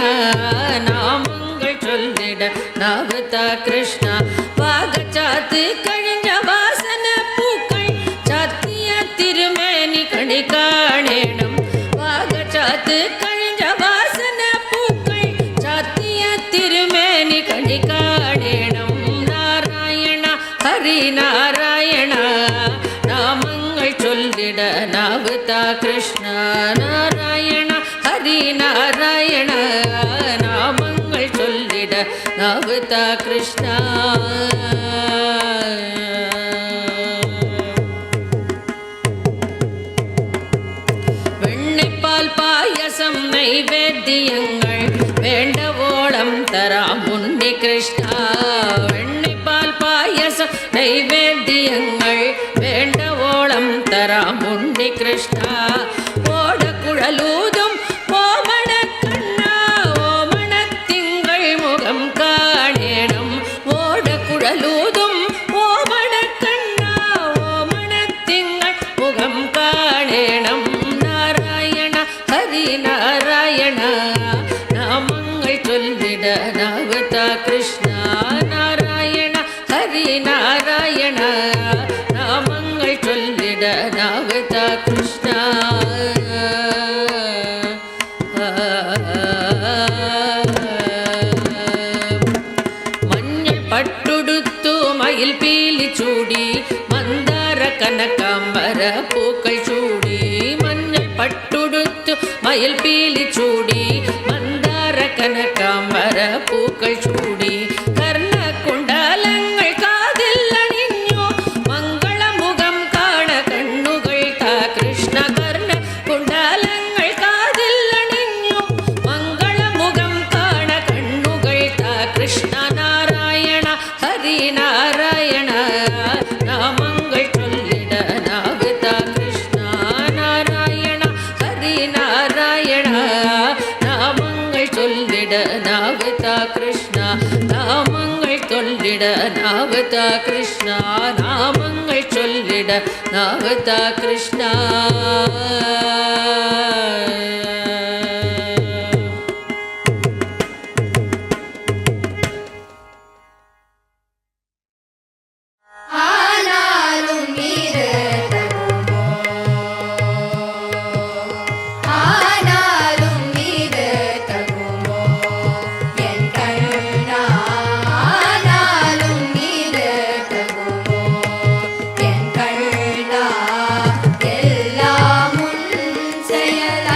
நாமங்கள் சொல்லிட நாபுதா கிருஷ்ணா பாகச்சாத்து கழிஞ்ச வாசன பூக்கள் சாத்திய திருமேனி கணி காணேனம் பாகச்சாத்து கழிஞ்ச வாசன பூக்கள் சாத்திய திருமேனி கணி காணேனம் ஹரி நாராயண நாமங்கள் சொல்லிட நாபுதா கிருஷ்ணா நாராயண ஹரி நாராயண நாமங்கள் சொல்லிட நாபுதா கிருஷ்ணா வெண்ணைப்பால் பாயசம் நைவேத்தியங்கள் வேண்டவோளம் தராமோ உன்னி கிருஷ்ணா வெண்ணிப்பால் பாயசம் நைவேத்தியங்கள் வேண்ட ஓளம் தராம் உன்னி கிருஷ்ணா ஓட குழலூதும் ஓமண கண்ணா ஓமண திங்கள் முகம் காணேனம் ஓட குழலூதும் ஓமண கண்ணா ஓமண திங்கள் முகம் காணேனம் நாராயண ஹரி நாராயண நாமங்கள் சொல்லிட நாவதா கிருஷ்ணா நாராயண ஹரி நாராயண நாமங்கள் சொல்லிட நாவதா கிருஷ்ணா மஞ்சள் பட்டுடுத்து மயில் பீலி சூடி மந்தார கனகாம்பர பூக்கள் சூடி மஞ்சள் பட்டுடுத்து மயில் பீலி சூடி மந்தார கனகாம்பர பூக்கள் சூடி கர்ண குண்டலங்கள் காதில் அணிഞ്ഞു மங்கள முகம் காண கண்ணுகள் தா கிருஷ்ண கர்ண குண்டலங்கள் காதில் அணிഞ്ഞു மங்கள முகம் காண கண்ணுகள் தா கிருஷ்ண நாராயண ஹரி நாராயண நாமங்கள் சொல்லிட நாவதா கிருஷ்ணா நாராயண ஹரி நாராயண நாமங்கள் சொல்லிட நாவதா கிருஷ்ணா நாமங்கள் சொல்லிட நாவதா கிருஷ்ணா நாமங்கள் சொல்லிட நாவதா கிருஷ்ணா ஆனாலும் நீரு தகுமோ ஆனாலும் நீரு தகுமோ என் கண்ணா ஆனாலும் நீரு தகுமோ என் கண்ணா எல்லாம் உன் செயல்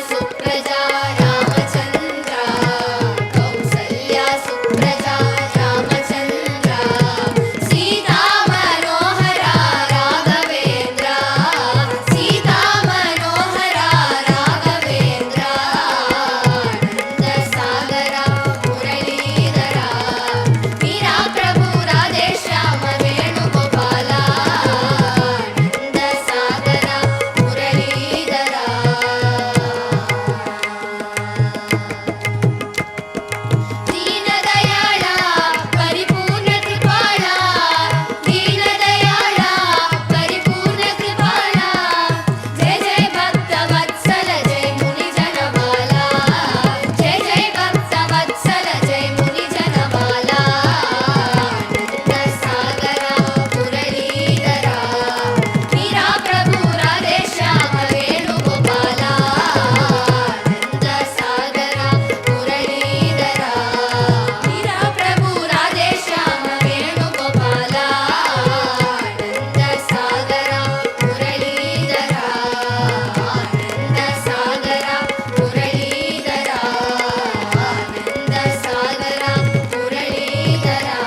सुप्रजा रामचन्द्र कौसल्या सुप्रजा रामचन्द्र सीता मनोहरा राघवेन्द्र सीता मनोहरा राघवेन्द्र आनन्द सागरा मुरलीधरा मीरा प्रभु राधेश्याम वेणुगोपाल आनन्द सागरा मुरलीधरा दीनदयाळ परिपूर्ण कृपाळ दीनदयाळ परिपूर्ण कृपाळ जय जय भक्तवत्सल जय मुनिजनमाला जय जय भक्तवत्सल जय मुनिजनमाला आनन्द सागरा मुरलीधरा मीरा प्रभु राधेश्याम वेणुगोपाल आनन्द सागरा मुरलीधरा मीरा प्रभु राधेश्याम वेणुगोपाल आनन्द सागरा मुरलीधरा आनन्द सागरा मुरलीधरा आनन्द सागरा मुरलीधरा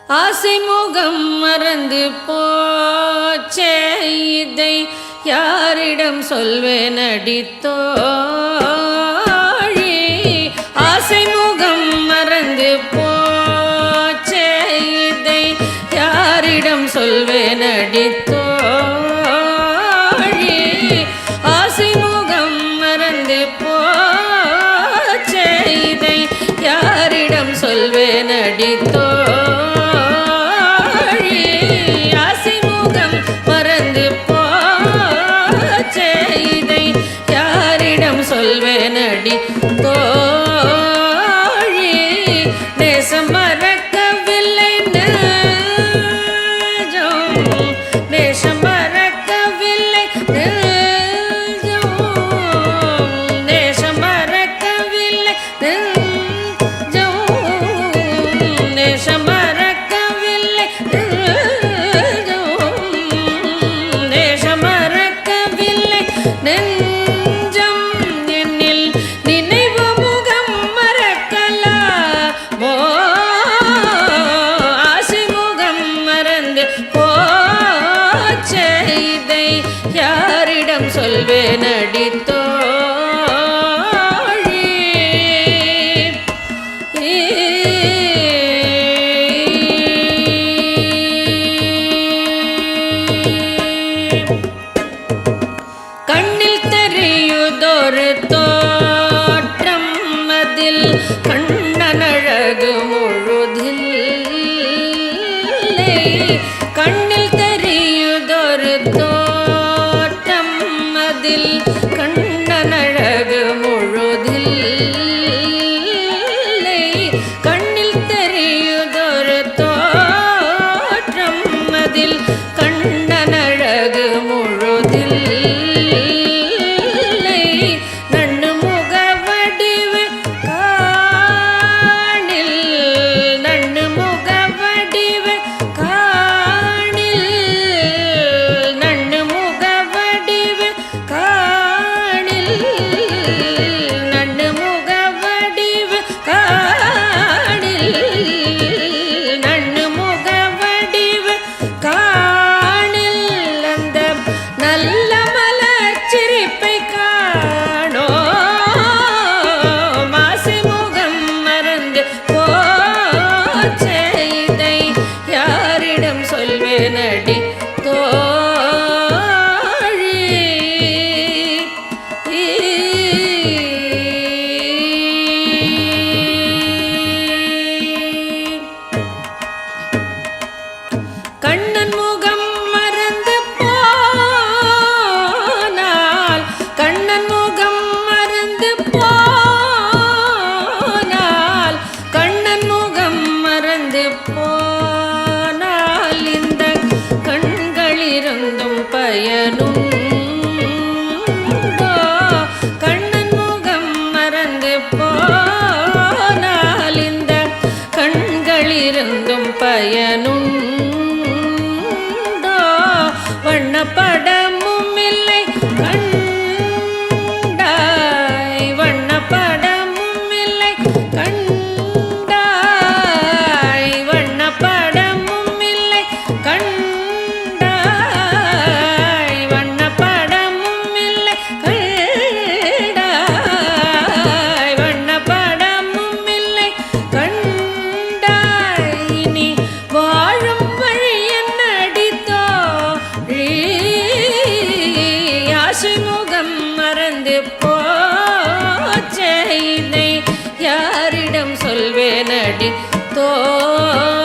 ஆசை முகம் மறந்து போச்சே இதை யாரிடம் சொல்வேன் அடித்தோழி ஆசை முகம் மறந்து போச்சே இதை யாரிடம் சொல்வேன் அடித்தோழி ஆசை முகம் மறந்து போச்சே இதை யாரிடம் சொல்வேன் அடித்தோழி ஆசை முகம் மறந்து போச்சே இதை யாரிடம் சொல்வேன் அடித்தோழி நேசம் மறக்கவில்லை நெஞ்சம் நேசம் மறக்கவில்லை நெஞ்சம் நேசம் மறக்கவில்லை நெஞ்சம் நேசம் மறக்கவில்லை நெஞ்சம் நேசம் மறக்கவில்லை நெஞ்சம் என்னில் நினைவு முகம் மறக்கலாமோ ஆசை முகம் மறந்து போச்சே இதை யாரிடம் சொல்வேன் அடித்தோழி கண்ணில் தெரியுதொரு தோற்றம் அதில் கண்ணனழகு முழுதில்லை கண்ணில் தெரியுதொரு தோற்றம் அதில் கண்ணனழகு முழுதில்லை கண்ணில் தெரியுதொரு தோற்றம் அதில் கண்ணனழகு முழுதில்லை நண்ணு முகவடிவு காணில் நண்ணு முகவடிவு காணில் நண்ணு முகவடிவு காணில் நண்ணு முகவடிவு காணில் நண்ணு முகவடிவு காணில் அந்த நல்ல மலர் சிரிப்பை காணோ மாசை முகம் மறந்து போச்சே இதை யாரிடம் சொல்வேன் அடித்தோழி கண்ணன் முகம் மறந்து போனால் கண்ணன் முகம் மறந்து போனால் கண்ணன் முகம் மறந்து போனால் இந்த கண்களிருந்தும் பயனுண்டோ பயனுண்டோ வண்ணப்படமும் இல்லை கண்டாய் வண்ணப்படமும் இல்லை கண்டாய் வண்ணப்படமும் இல்லை கண்டாய் வண்ணப்படமும் இல்லை கண்டாய் வண்ணப்படமும் இல்லை கண்டாய் நீ வாழும் வழி என்னடித்தோ ஆசைமுகம் மறந்து போச்சே இதை யாரிடம் சொல்வேனடி தோழி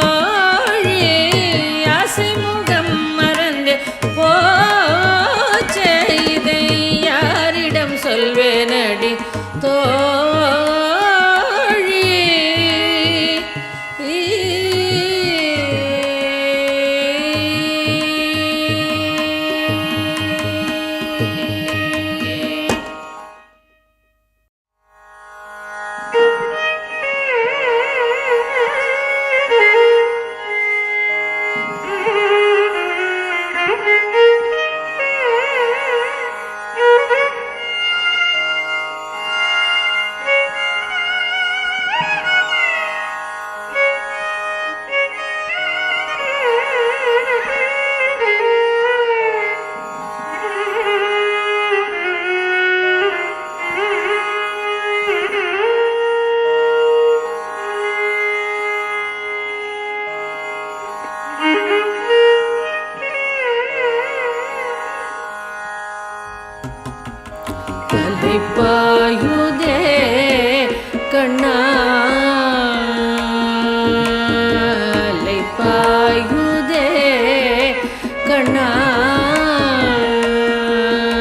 ஆசைமுகம் மறந்து போச்சே இதை யாரிடம் சொல்வேனடி தோழி பாயுதே கண்ணாலை பாயுதே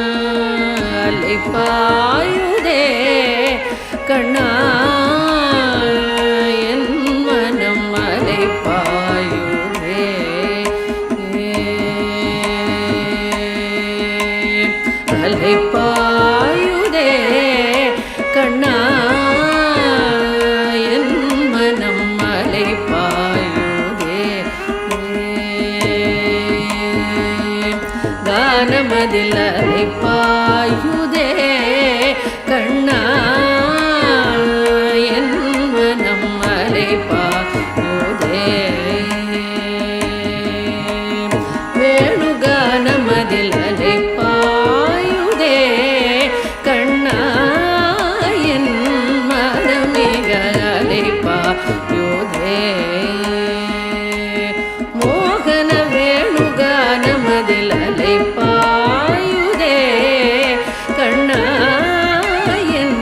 கண்ணாலை பாயுதே கண்ணா என் மனம் அலை பாயுதே அலை பாயுதே கண்ணா என் மனம் அலை பாயுதே கானமதில் அலை பாயுதே கண்ணா என் மனம் அலை பாயுதே வேணுகானமதில் அலை பாயுதே கண்ணா என் மனமிக அலை பாயுதே மோகன வேணுகானமதில் அலை பாயுதே கண்ணா என்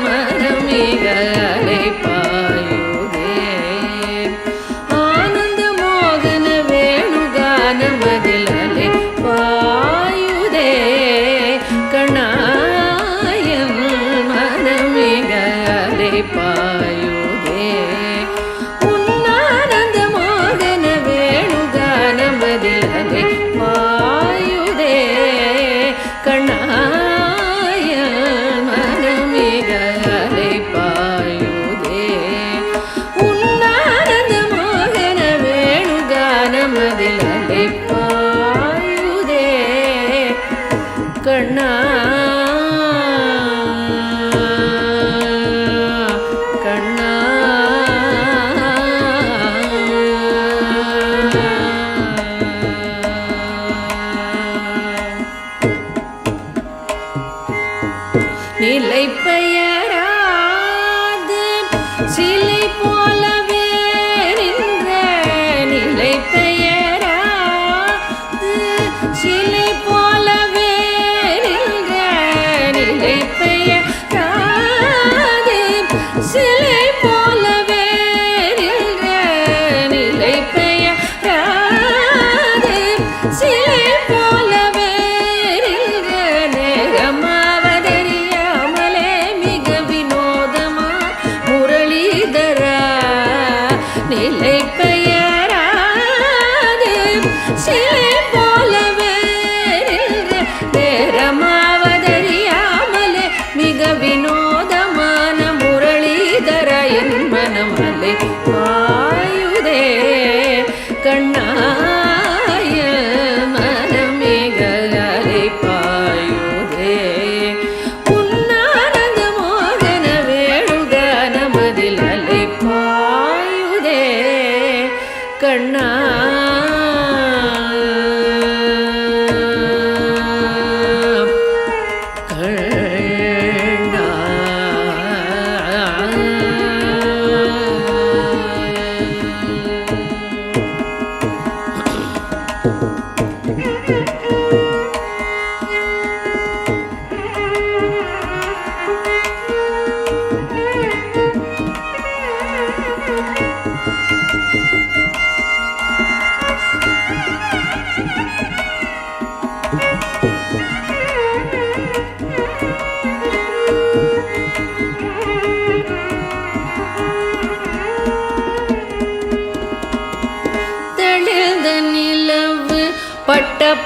மனமிக அலை பாயுதே ஆனந்த மோகன வேணுகானமதில் அலை பாயுதே கண்ணா என் மனமிக அலை பாயுதே உன்னானந்த மோகன வேணுகானமதில் அலை பாயுதே கண்ணா என் மனமிக அலை பாயுதே உன்னானந்த மோகன வேணுகானமதில் அலை பாயுதே கண்ணா கண்ணா நிலை பெயராது சிலை போலவே நின்ற நிலை பெயராது சிலை போலவே நின்ற நிலை பெயராது சிலை போலவே நின்ற நிலை பெயராது சிலை போலவே நின்ற நேரமாவதறியாமலே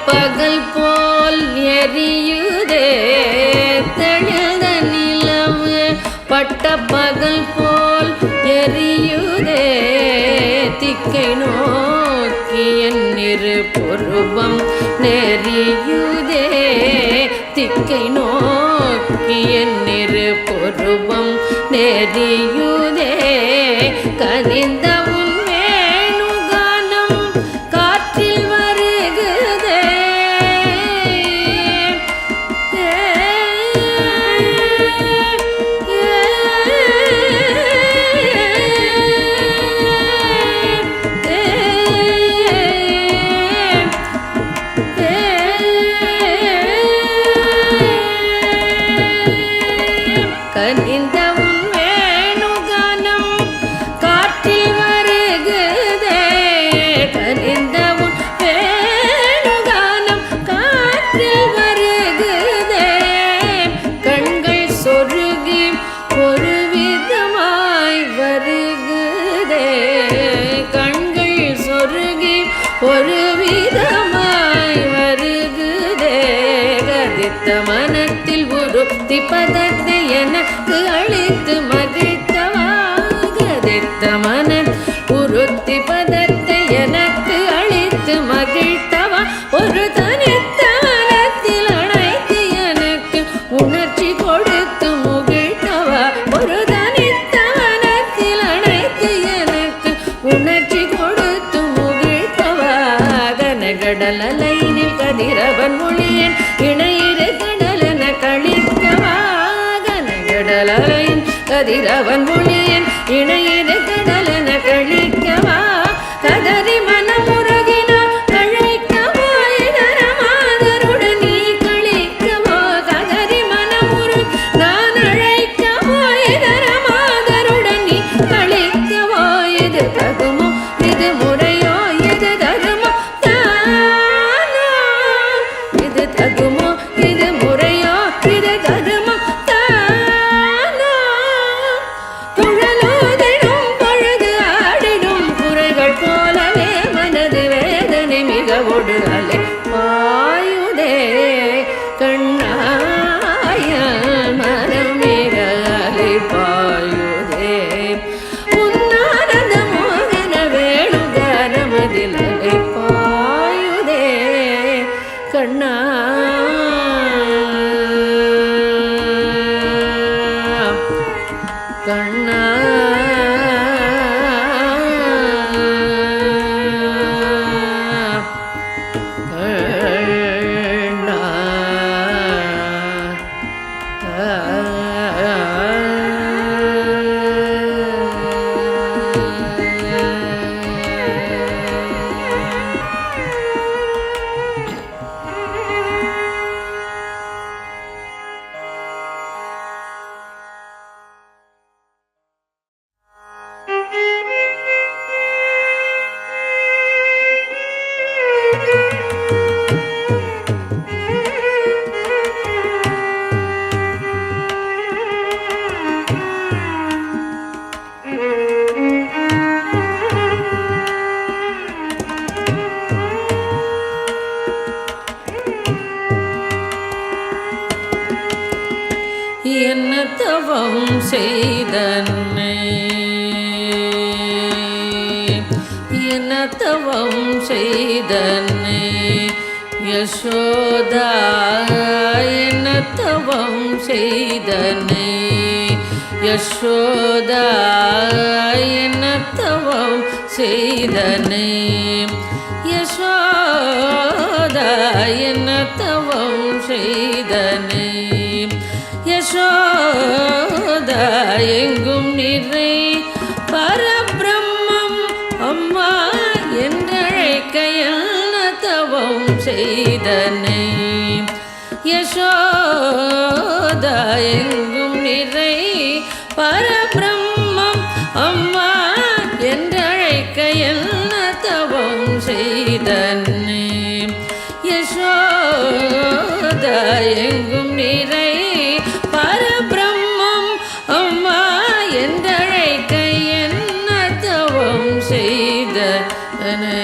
பகல் போல் எரியுதே தெளிந்த நிலவு பட்ட பகல் போல் எரியுதே திக்கை நோக்கி என் இரு பொருவம் நெறியுதே திக்கை நோக்கி என் இரு பொருவம் நெறியுதே கனிந்த உன் வேணுகானம் காற்றில் வருகுதே கனிந்த உன் வேணுகானம் காற்றில் வருகுதே கனிந்த உன் வேணுகானம் காற்றில் வருகுதே கண்கள் சொருகி ஒரு விதமாய் வருகுதே கண்கள் சொருகி ஒரு விதமாய் வருகுதே கதித்த மனத்தில் உருத்தி பதத்தை எனக்கு அளித்து மகிழ்த்தவா கதித்த மன உருத்தி பதத்தை எனக்கு அளித்து மகிழ்த்தவா ஒரு தனித்த மனத்தில் அழைத்து எனக்கு உணர்ச்சி கொடுத்து முகிழ்த்தவா ஒரு தனித்த மனத்தில் அழைத்து எனக்கு உணர்ச்சி கொடுத்து முகிழ்த்தவா கனகடல் அலைனில் கதிரவன் மொழியன் இணையிரு கடலென கழிக்கவா கனகடலையின் கதிரவன் மொழியன் இணையிரு கடலென கழிக்கவா கதறி மனமுருகினார் கழைக்கவா இதர மாதருடன் நீ கழிக்கவா கதறி மனமுரு நான் அழைக்கவா இதர மாதருடன் நீ கழிக்கவா இது தகுமோ இது முறையோ இது தகுமோ தானோ இது தகுமோ இது முறையோ இது தகுமோ தானோ குழலோதிடும் பொழுது ஆடிடும் குறைகள் போலவே மனது வேதனை மிகவோடு அலை பாயுதே கண்ணாய மனம் மிக அலை பாயுதே உன்னானந்த மோகன வேணுகானமதில் அலை பாயுதே கண்ணா கண்ணா கண்ணா என்ன தவம் செய்தன்னை என்ன தவம் செய்தன்னை யசோதா என்ன தவம் செய்தன்னை யசோதா என்ன தவம் செய்தன்னை யசோதா என்ன தவம் செய்தன்னை யசோதா எங்கும் நிறை பரபிரம்மம் அம்மா என்றழைக்க என்ன தவம் செய்தனை யசோதா எங்கும் நிறை பரபிரம்மம் அம்மா என்றழைக்க என்ன தவம் செய்தனை யசோதா எங்கும் நிறை பரபிரம்மம் அம்மா என்றழைக்க என்ன தவம் செய்தனை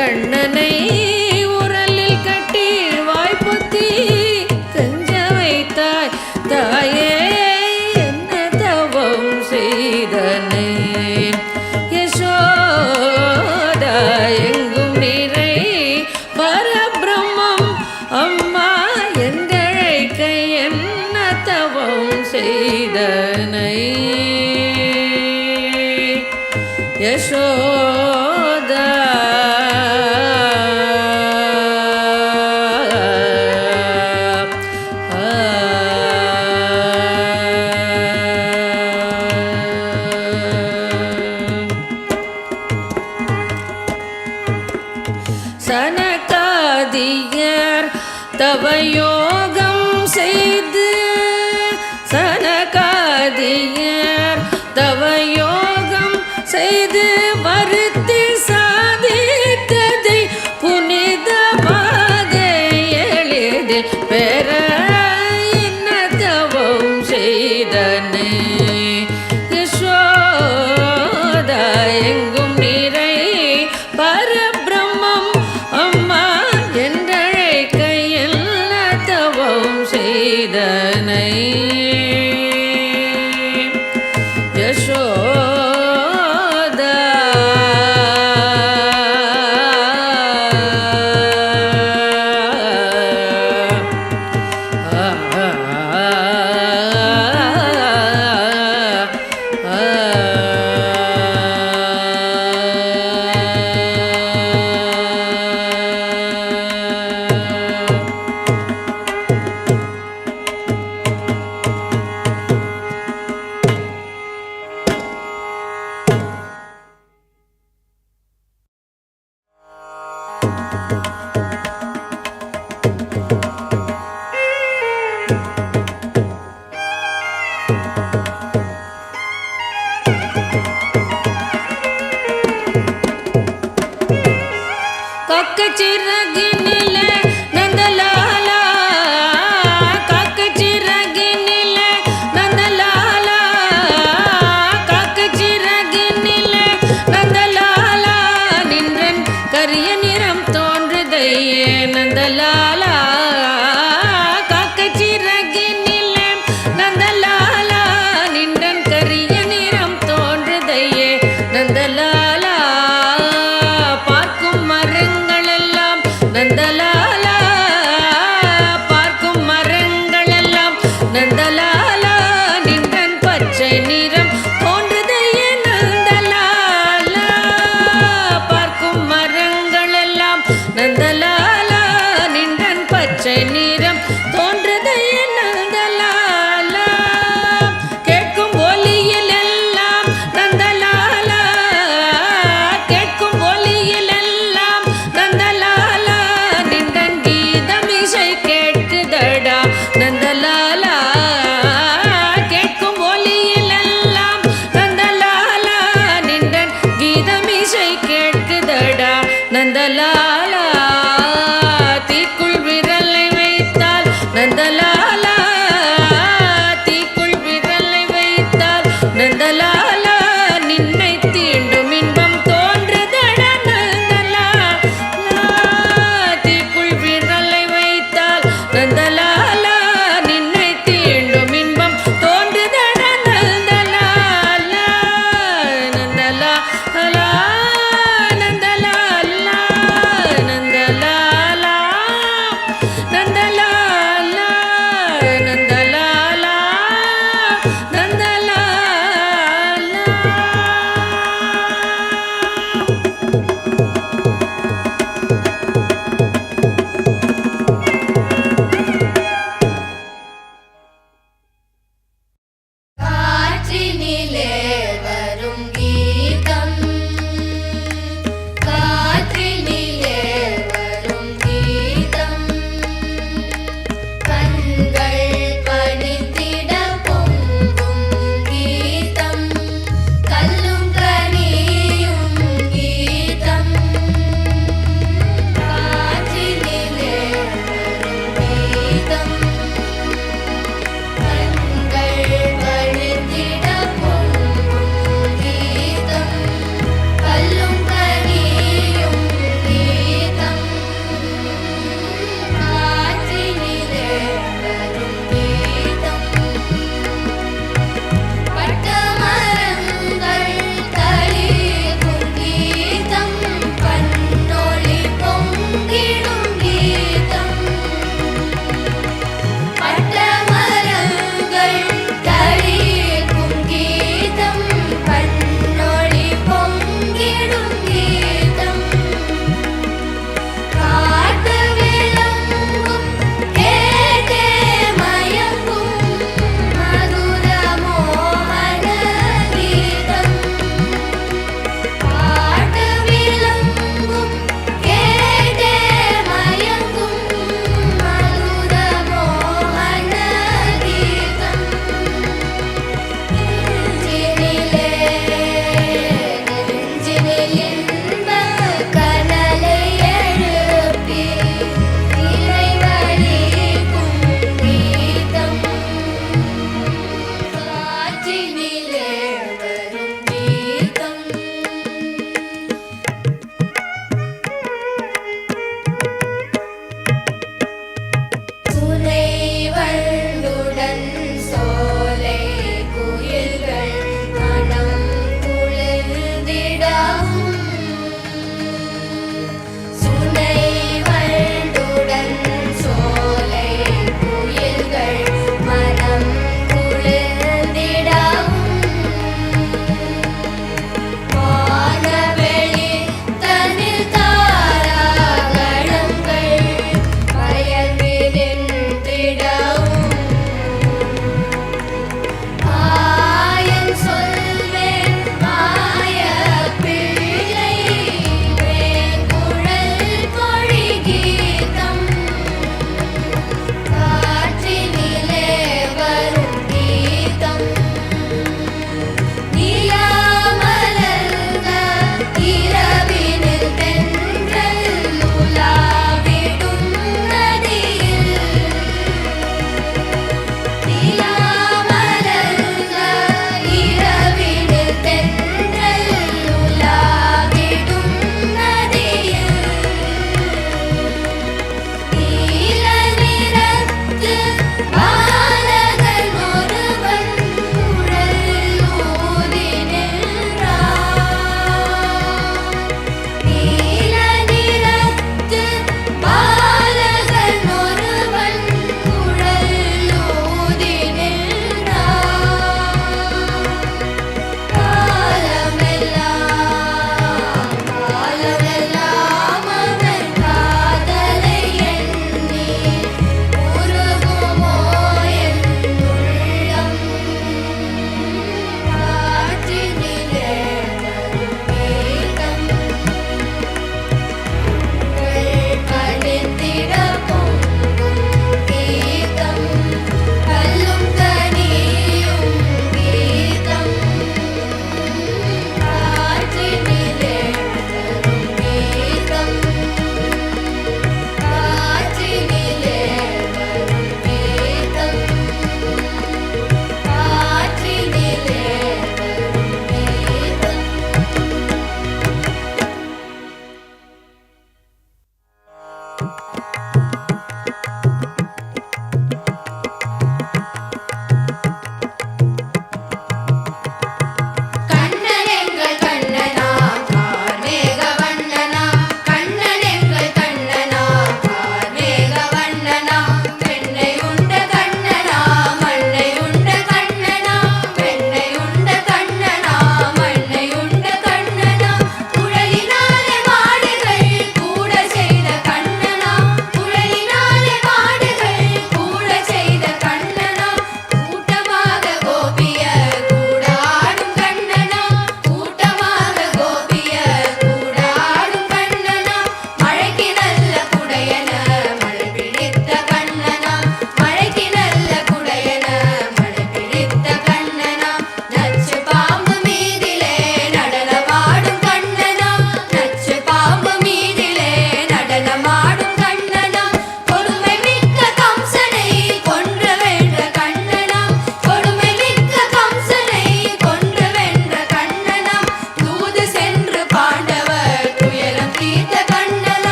கண்ணனை உரலில் கட்டி வாய்ப்புத்தி கஞ்ச வைத்தாய் தாயே என்ன தவம் செய்தனை யசோதா எங்கும் நிறை பரபிரம்மம் அம்மா என்றழைக்க என்ன தவம் செய்தனை யசோதா சனகாதியர் தவயோகம் செய்து சனகாதியர் தவயோகம் செய்து வருத்தி சாதித்ததை புனிதமாக எளிதில் பெற என்ன தவம் செய்தனை யசோதா எங்கும் நிறை பரபிரம்மம் அம்மா என்றழைக்க என்ன தவம் செய்தனை யசோதா காக்கச்சிறகினிலே நந்தலாலா காக்கச்சிறகினிலே நந்தலாலா காக்கச்சிறகினிலே நந்தலாலா நின்றன் கரிய நிறம் தோன்றுதையே நந்தலாலா காக்கச்சிறகினிலே நந்தலாலா நின்றன் கரிய நிறம் தோன்றுதையே நந்தலாலா பார்க்கும் மரங்களெல்லாம் நந்தலாலா பார்க்கும் மரங்களெல்லாம் நந்தலாலா நின்றன் பச்சை நிறம் தோன்றுதையே நந்தலாலா பார்க்கும் மரங்களெல்லாம் நந்தலாலா நின்றன் பச்சை நிறம் தோன்றுதையே நந்தலாலா கேட்கும் ஒலியில் எல்லாம் நந்தலாலா கேட்கும் ஒலியில் எல்லாம் நந்தலாலா நின்றன் கீதமிசை கேட்குதடா நந்தலாலா கேட்கும் ஒலியில் எல்லாம் நந்தலாலா நின்றன் கீதமிசை கேட்குதடா நந்தலாலா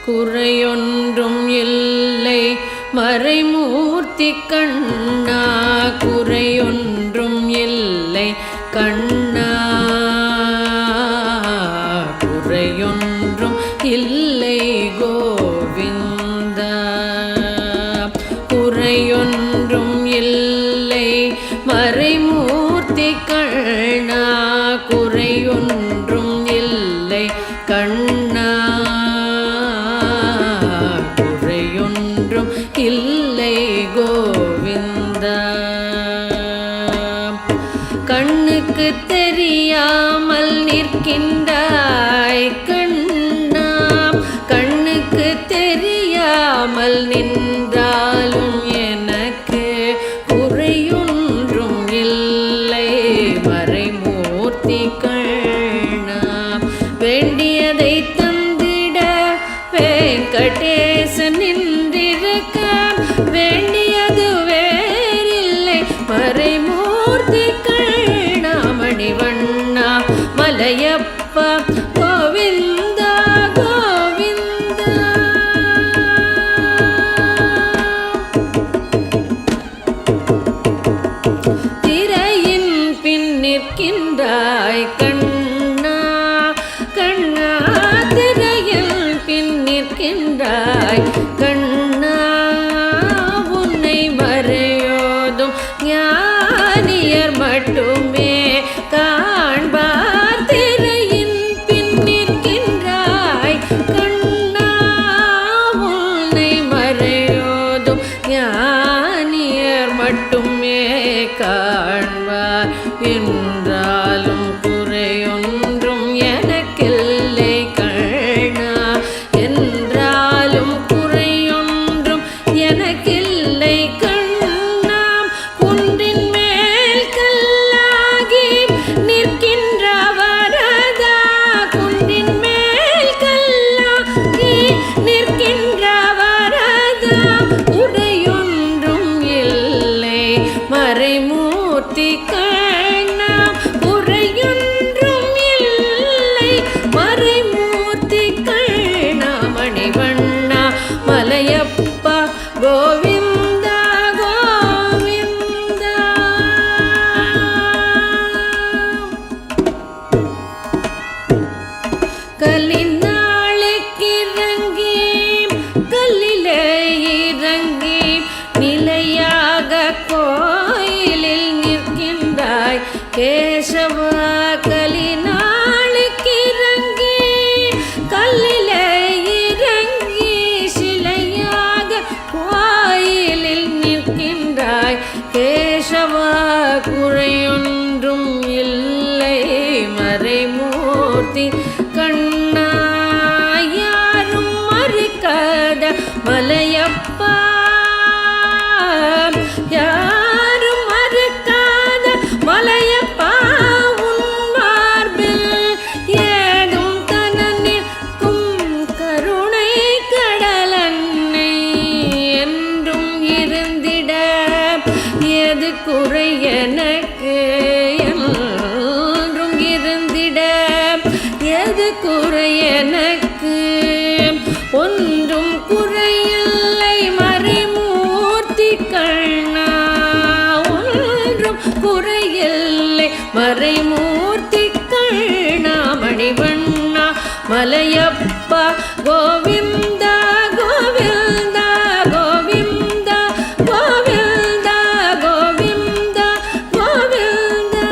குறையொன்றும் இல்லை மறைமூர்த்தி கண்ணா, குறையொன்றும் இல்லை கண்ணா, குறையொன்றும் இல்லை கோவிந்தா, குறையொன்றும் இல்லை மறைமூர்த்தி கண்ணா, குறையொன்றும் இல்லை கண்ணா, குறையொன்றும் இல்லை கோவிந்தா. கண்ணுக்கு தெரியாமல் நிற்கின்றாய் கண்ணா, கண்ணுக்கு தெரியாமல் நின்றாலும் எனக்கு குறையொன்றும் இல்லை மறைமூர்த்தி கண்ணா. வேண்டியதை தந்திட வெங்கடேசன் நின்றிருக்க, வேண்டியது வேறில்லை மறைமூர்த்தி கண்ணா. மணிவண்ணா மலையப்பா கோவிந்தா கோவிந்தா. திரையின் பின் நிற்கின்றாய் கண்ணா, கண்ணா, திரையில் பின் நிற்கின்றாய் கண்ணா. உன்னை மறையோதும் ஞானியர் மட்டுமே காண்பார். திரையின் பின் நிற்கின்றாய் கண்ணா, உன்னை மறையோதும் ஞானியர் மட்டுமே காண்பார். என்றாலும் குறையொன்றும் கலினாளுக்கிறங்கி கல்லிலே இறங்கி சிலையாக கோயிலில் நிற்கின்றாய் கேசவா குறையொன்றும் இல்லை மறைமூர்த்தி கண்ணா யாரும் மறுக்காத மலையப்பா யாரும் மறுக்காத மலையப்பா உன் மார்பில் ஏதும் தன நிற்கும் கருணை கடலன்னை என்றும் இருந்திட எது குறை எனக்கு என்றும் இருந்திட எது குறை எனக்கு ஒன்றும் குறையில்லை மறைமூர்த்தி கண்ணா ஒன்றும் குறையில்லை மறைமூர்த்தி கண்ணா மணிவண்ணா மலையப்பா கோவிந்தா கோவிந்தா கோவிந்தா கோவிந்தா கோவிந்தா கோவிந்தா.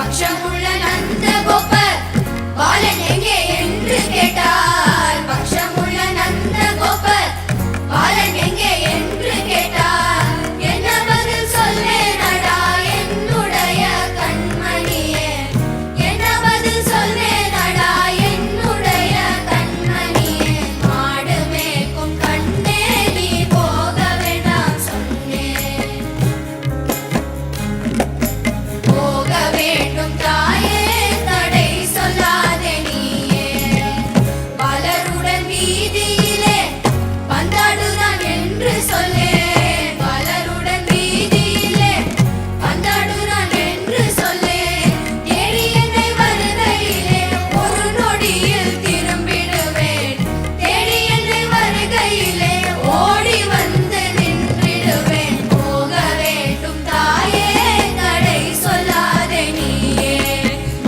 பக்ஷமுள்ள நந்த கோபர் பாலன் எங்கே என்று கேட்டார். பக்ஷமுள்ள நந்த கோபர் பாலன் எங்கே என்று கேட்டார். என்ன பதில் சொல்வேனடா என்னுடைய கண்மணியே, என்ன பதில் சொல்வேனடா என்னுடைய கண்மணியே. மாடு மேய்க்கும் கண்ணே நீ போக வேண்டாம் சொன்னேன், போக வேண்டும் தாயே தடை சொல்லாதே நீயே. பலருடன் வீதியிலே பந்தாடுதான் என்று சொல்லேன், பலருடன் வீதியிலே பந்தாடுதான் என்று சொல்லேன். தேடி என்னை வருகையிலே ஒரு நொடியில் திரும்பிடுவேன், தேடி என்னை வருகையிலே ஓடி வந்து நின்றிடுவேன். போக வேண்டும் தாயே தடை சொல்லாதே நீயே,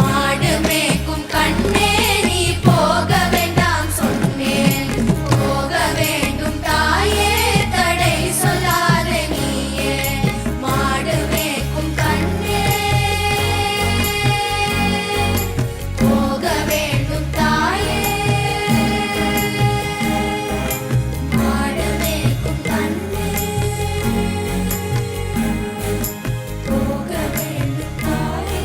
மாடு மேய்க்கும் கண்ணே நீ போக வேண்டாம் சொன்னேன், போக வேண்டும் தாயே தடை சொல்லாதே நீயே. மாடு மேய்க்கும் கண்ணே போக வேண்டும் தாயே, மாடு மேய்க்கும் கண்ணே போக வேண்டும் தாயே.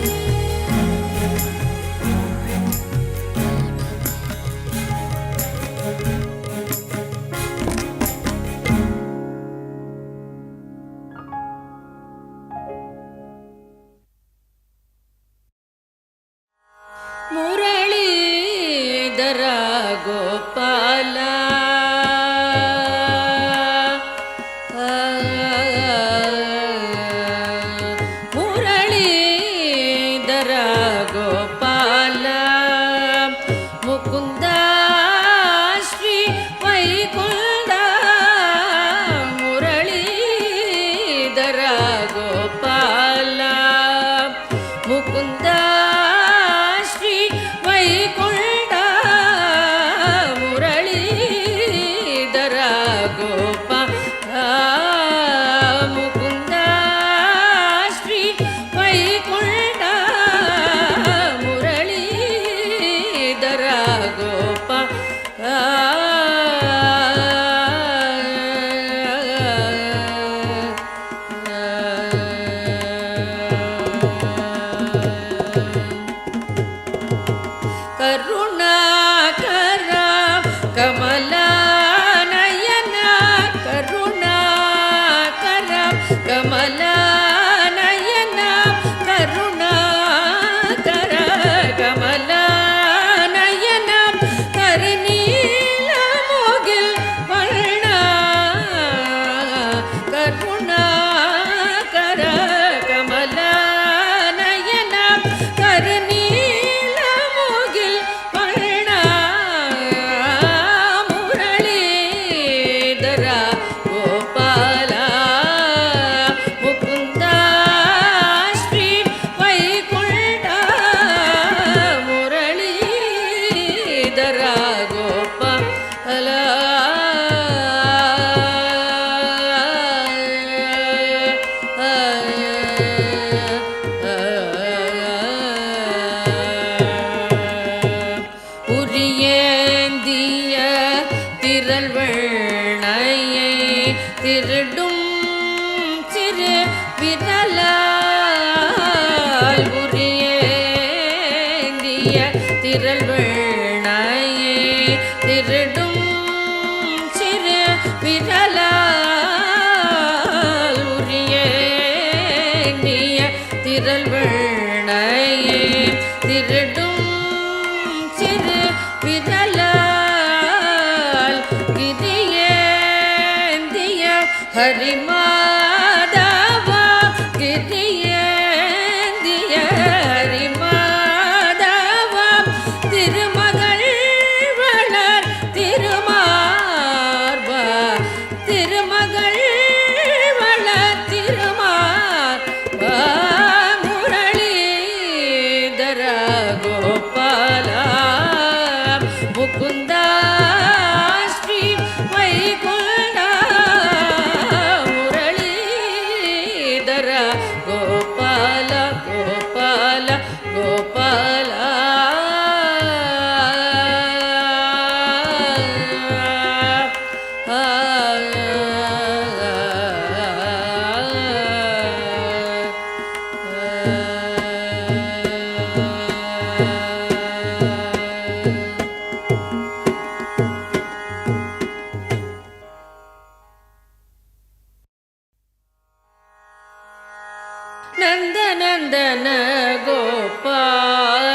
ಮುರಳೀಧರ ಗೋಪಾಲ ಮುರಳೀಧರ ಗೋಪಾಲ ಮುಕುಂದ ಶ್ರೀ ವೈಕುಂಠ ಮುರಳೀಧರ ಗೋಪಾಲ ಮುಕುಂದ ಶ್ರೀ ವೈಕುಂಠ ಮುರಳೀಧರ ಗೋಪಾಲ ಮುಕುಂದ ಶ್ರೀ ವೈಕುಂಠ ಮುರಳೀಧರ ಗೋಪಾಲ ಕರುಣಾಕರ ಕಮಲಾನಯನ ಕರುಣಾಕರ ಕಮಲಾನಯನ ಕರುಣಾಕರ ಕಮಲಾನಯನ ಕರಿನೀಲ ಮುಗಿಲ್ ವರ್ಣ ಕರುಣಾಕರ ಕಮಲಾನಯನ ಕರಿನೀಲ ಮುಗಿಲ್ ವರ್ಣ ಮುರಳೀಧರ ಗೋಪಾಲ ಮುಕುಂದ ಶ್ರೀ ವೈಕುಂಠ ಮುರಳೀಧರ ಗೋಪಾಲ உரியேந்திய திரள்வளையை திருடும் சிறு விரலால் உரியேந்திய திரள்வளையை திருடும் சிறு விரலால் உரியேந்திய திரள்வளையை திருடும் சிறு விரலால் கிரியேந்திய ஹரிமாதவா கிரியேந்திய ஹரிமாதவா திருமகள் வளர் திருமார்பா திருமகள் வளர் திருமார்பா முரளீதர கோபால ಮುಕುಂದ ಶ್ರೀ ವೈಕುಂಠ ಮುರಳೀಧರ ಗೋಪಾಲ ಗೋಪಾಲ ಗೋಪಾಲ ನಂದ ನಂದನ ಗೋಪಾಲ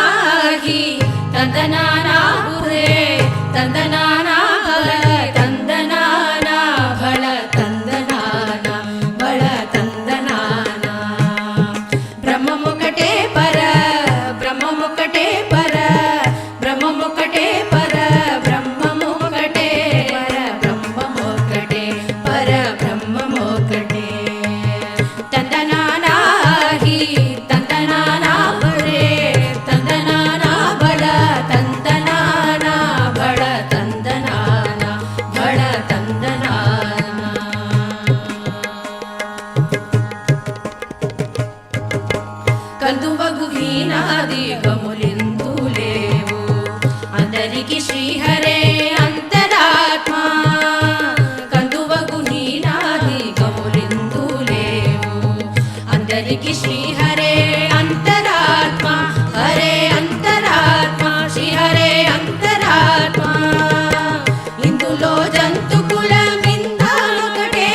ತಂದನಾನಾಹಿ ತಂದನಾನಾಹುರೇ ತಂದನಾನಾ ಬಳ ತಂದನಾನ ಬಳ ತಂದನಾನ ಬಳ ತಂದನಾನ ಬ್ರಹ್ಮಮುಕಟೇ ಪರ ಬ್ರಹ್ಮಮುಕಟೇ ಪರ ಬ್ರಹ್ಮಮುಕಟೇ ಪರ ಬ್ರಹ್ಮಮುಕಟೇ ಪರ ಬ್ರಹ್ಮಮುಕಟೇ ಪರ ಬ್ರಹ್ಮಮುಕಟೇ ತಂದನಾನಾಹಿ ತಂದನಾನಾ ಬರೇ ತಂದನಾನಾ ಬಳ ತಂದನಾನ ಬಳ ತಂದನಾನ ಬಳ ತಂದನಾನ కందువగు హీనాది గములిందు లేవు అందరికి శ్రీహరే అంతరాత్మ కందువగు హీనాది గములిందు లేవు అందరికి శ్రీహరే అంతరాత్మ హరే అంతరాత్మ శ్రీహరే అంతరాత్మ ఇందులో జంతు కులమిందాలొకటే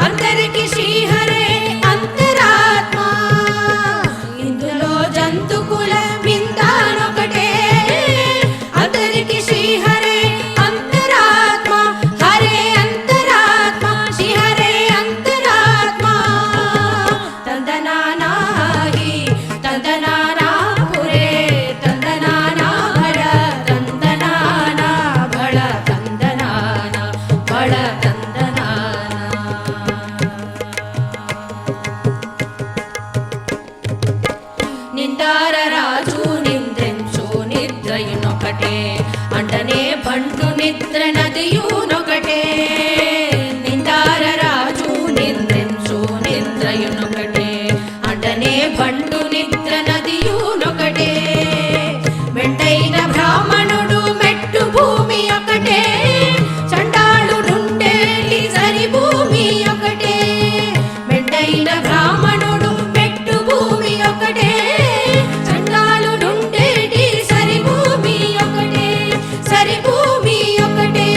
అందరికి శ్రీహరే అంతరాత్మ ఇందులో జంతు కులమిందాలొకటే అందరికి శ్రీహరే అంతరాత్మ హరే అంతరాత్మ శ్రీహరే అంతరాత్మ తందనానాహి తందనానా పురే తందనానా బళ తందనానా బళ తందనానా బళ తందనానా నిందార రాజు నిందెంచు నిద్రయునొకటే అంటనే బంటు నిద్ర నదియునొకటే నిందార రాజు నిందెంచు నిద్రయునొకటే అంటనే బంటు నిద్ర నదియునొకటే మెంటైన బ్రాహ్మణుడు మెట్టు భూమి ఒకటే చండాలుడుండేటి సరి భూమి ఒకటే మెంటైన బ్రాహ్మణుడు మెట్టు భూమి ఒకటే చండాలుడుండేటి సరి భూమి ఒకటే సరి భూమి ఒకటే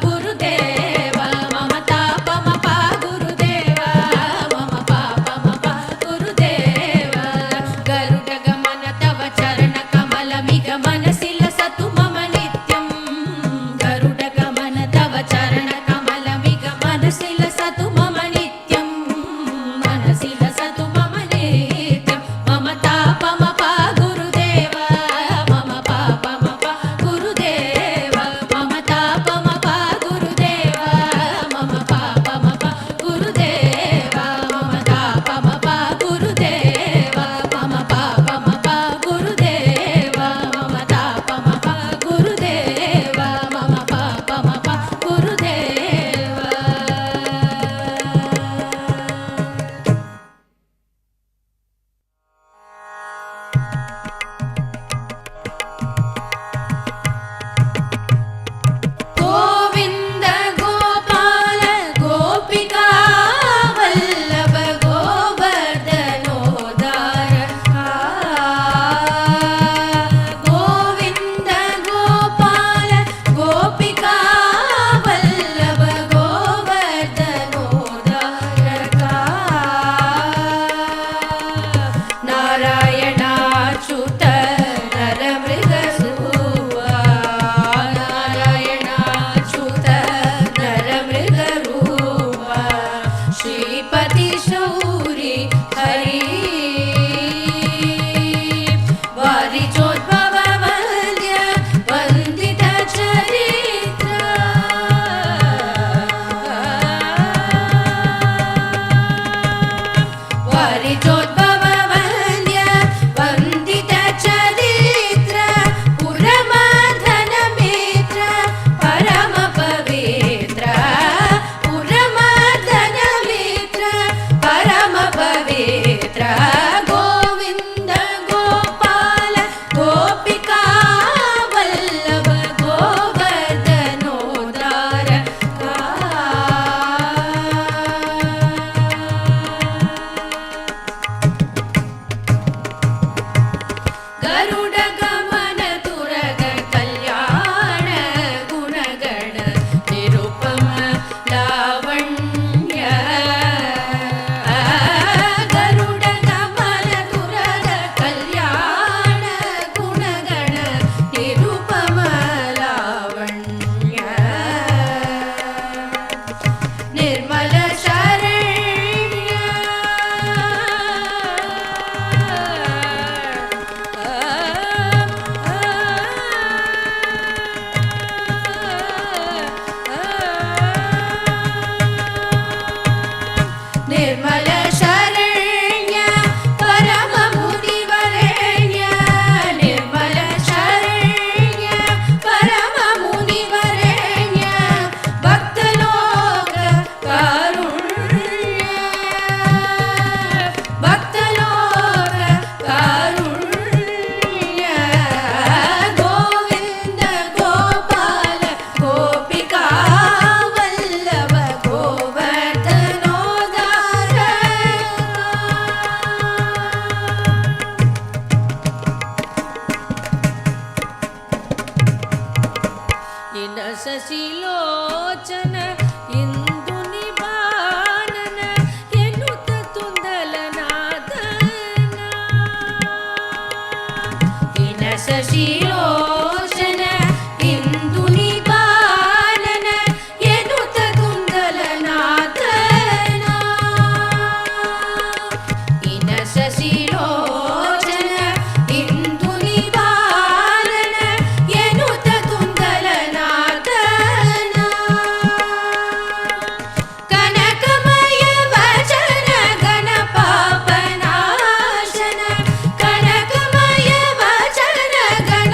ಗುರುದೇವ ಮಮ ತಾಪ ಮಪ ಗುರುದೇವ ಮಮ ಪಾಪ ಮಪ ಗುರುದೇವ ಗರುಡ ಗಮನ ತವ ಚರಣ ಕಮಲ ಮಿಗ ಮನಸಿಲ ಸತು ಮಮ ನಿತ್ಯಂ ಗರುಡ ಗಮನ ತವ ಚರಣ ಕಮಲ ಮಿಗ ಮನಸಿಲ ಸತು ಮಮ ನಿತ್ಯಂ ಮನಸಿಲ ಸತು ಮಮ ನಿತ್ಯಂ ಮಮ ತಾಪ ಮಪ ಗುರುದೇವ ಮಮ ಪಾಪ ಮಪ ಗುರುದೇವ ಮಮ ತಾಪ ಮಪ ಗುರುದೇವ ಮಮ ಪಾಪ ಮಪ ಗುರುದೇವ ಮಮ ತಾಪ ಮಪ ಗುರುದೇವ ಮಮ ಪಾಪ ಮಪ ಗುರುದೇವ ಮಮ ತಾಪ ಮಪ ಗುರುದೇವ ಮಮ ಪಾಪ ಮಪ ಗುರುದೇವ ಗೋವಿಂದ ಗೋಪಾಲ ಗೋಪಿಕಾ ವಲ್ಲಭ ಗೋವರ್ಧನೋದ್ಧಾರ ಗೋವಿಂದ ಗೋಪಾಲ ಗೋಪಿಕಾ ವಲ್ಲಭ ಗೋವರ್ಧನೋದ್ಧಾರಕ ನಾರಾಯಣಾಚ್ಯುತ ನರಮೃಗಸೂವ ನಾರಾಯಣಾಚ್ಯುತ ನರಮೃಗರೂಪ ಶ್ರೀಪತಿ ಶೌರಿ ಹರಿ ವಾರಿಜೋದ್ಭವ ವಂದ್ಯ ವಂದಿತ ಚರಿತ್ರ ವಾರಿಜೋದ್ಭವ ವಂದ್ಯ ವಂದಿತ ಚರಿತ್ರ ಪುರಮಧನ ಮಿತ್ರ ಪರಮ ಪವಿತ್ರ ಪುರಮಧನ ಮಿತ್ರ ಪರಮ ಪವಿತ್ರ ಗೋವಿಂದ ಗೋಪಾಲ ಗೋಪಿಕಾ ವಲ್ಲಭ ಗೋವರ್ಧನೋದ್ಧಾರ ಗರುಡ ಗಮನ ತುರಗ ಕಲ್ಯಾಣ ಗುಣಗಣ ನಿರುಪಮ ಲಾವಣ್ಯ ಗರುಡ ಗಮನ ತುರಗ ಕಲ್ಯಾಣ ಗುಣಗಣ ನಿರುಪಮ ಲಾವಣ್ಯ ನಿರ್ಮಲ ನಿರ್ಮಲ ಶರಣ್ಯ ಪರಮ ಮುನಿವರೇಣ್ಯ ನಿರ್ಮಲ ಶರಣ್ಯ ಪರಮ ಮುನಿವರೇಣ್ಯ ಭಕ್ತಲೋಕ ಕಾರುಣ್ಯ ಭಕ್ತಲೋಕ ಕಾರುಣ್ಯ ಗೋವಿಂದ ಗೋಪಾಲ ಗೋಪಿಕಾ ವಲ್ಲಭ ಗೋವರ್ಧನೋದ್ಧಾರ ಇನ ಶಶಿಲೋಚನ ಇಂದು ನಿಬಾನನ ಎನ್ನುತ್ತ ತುಂದಲನಾದನ ಇನ ಶಶಿಲೋಚನ ಇಂದು ನಿಬಾನನ ಎನ್ನುತ್ತ ತುಂದಲನಾದನ ಇನ ಶಶಿಲೋಚನ ಇಂದು ನಿಬಾನನ ಎನ್ನುತ್ತ ತುಂದಲನಾದನ ಕನಕಮಯ ವಚನ ಗಣ ಪಾಪನಾಶನ ಕನಕಮಯ ವಚನ ಗಣ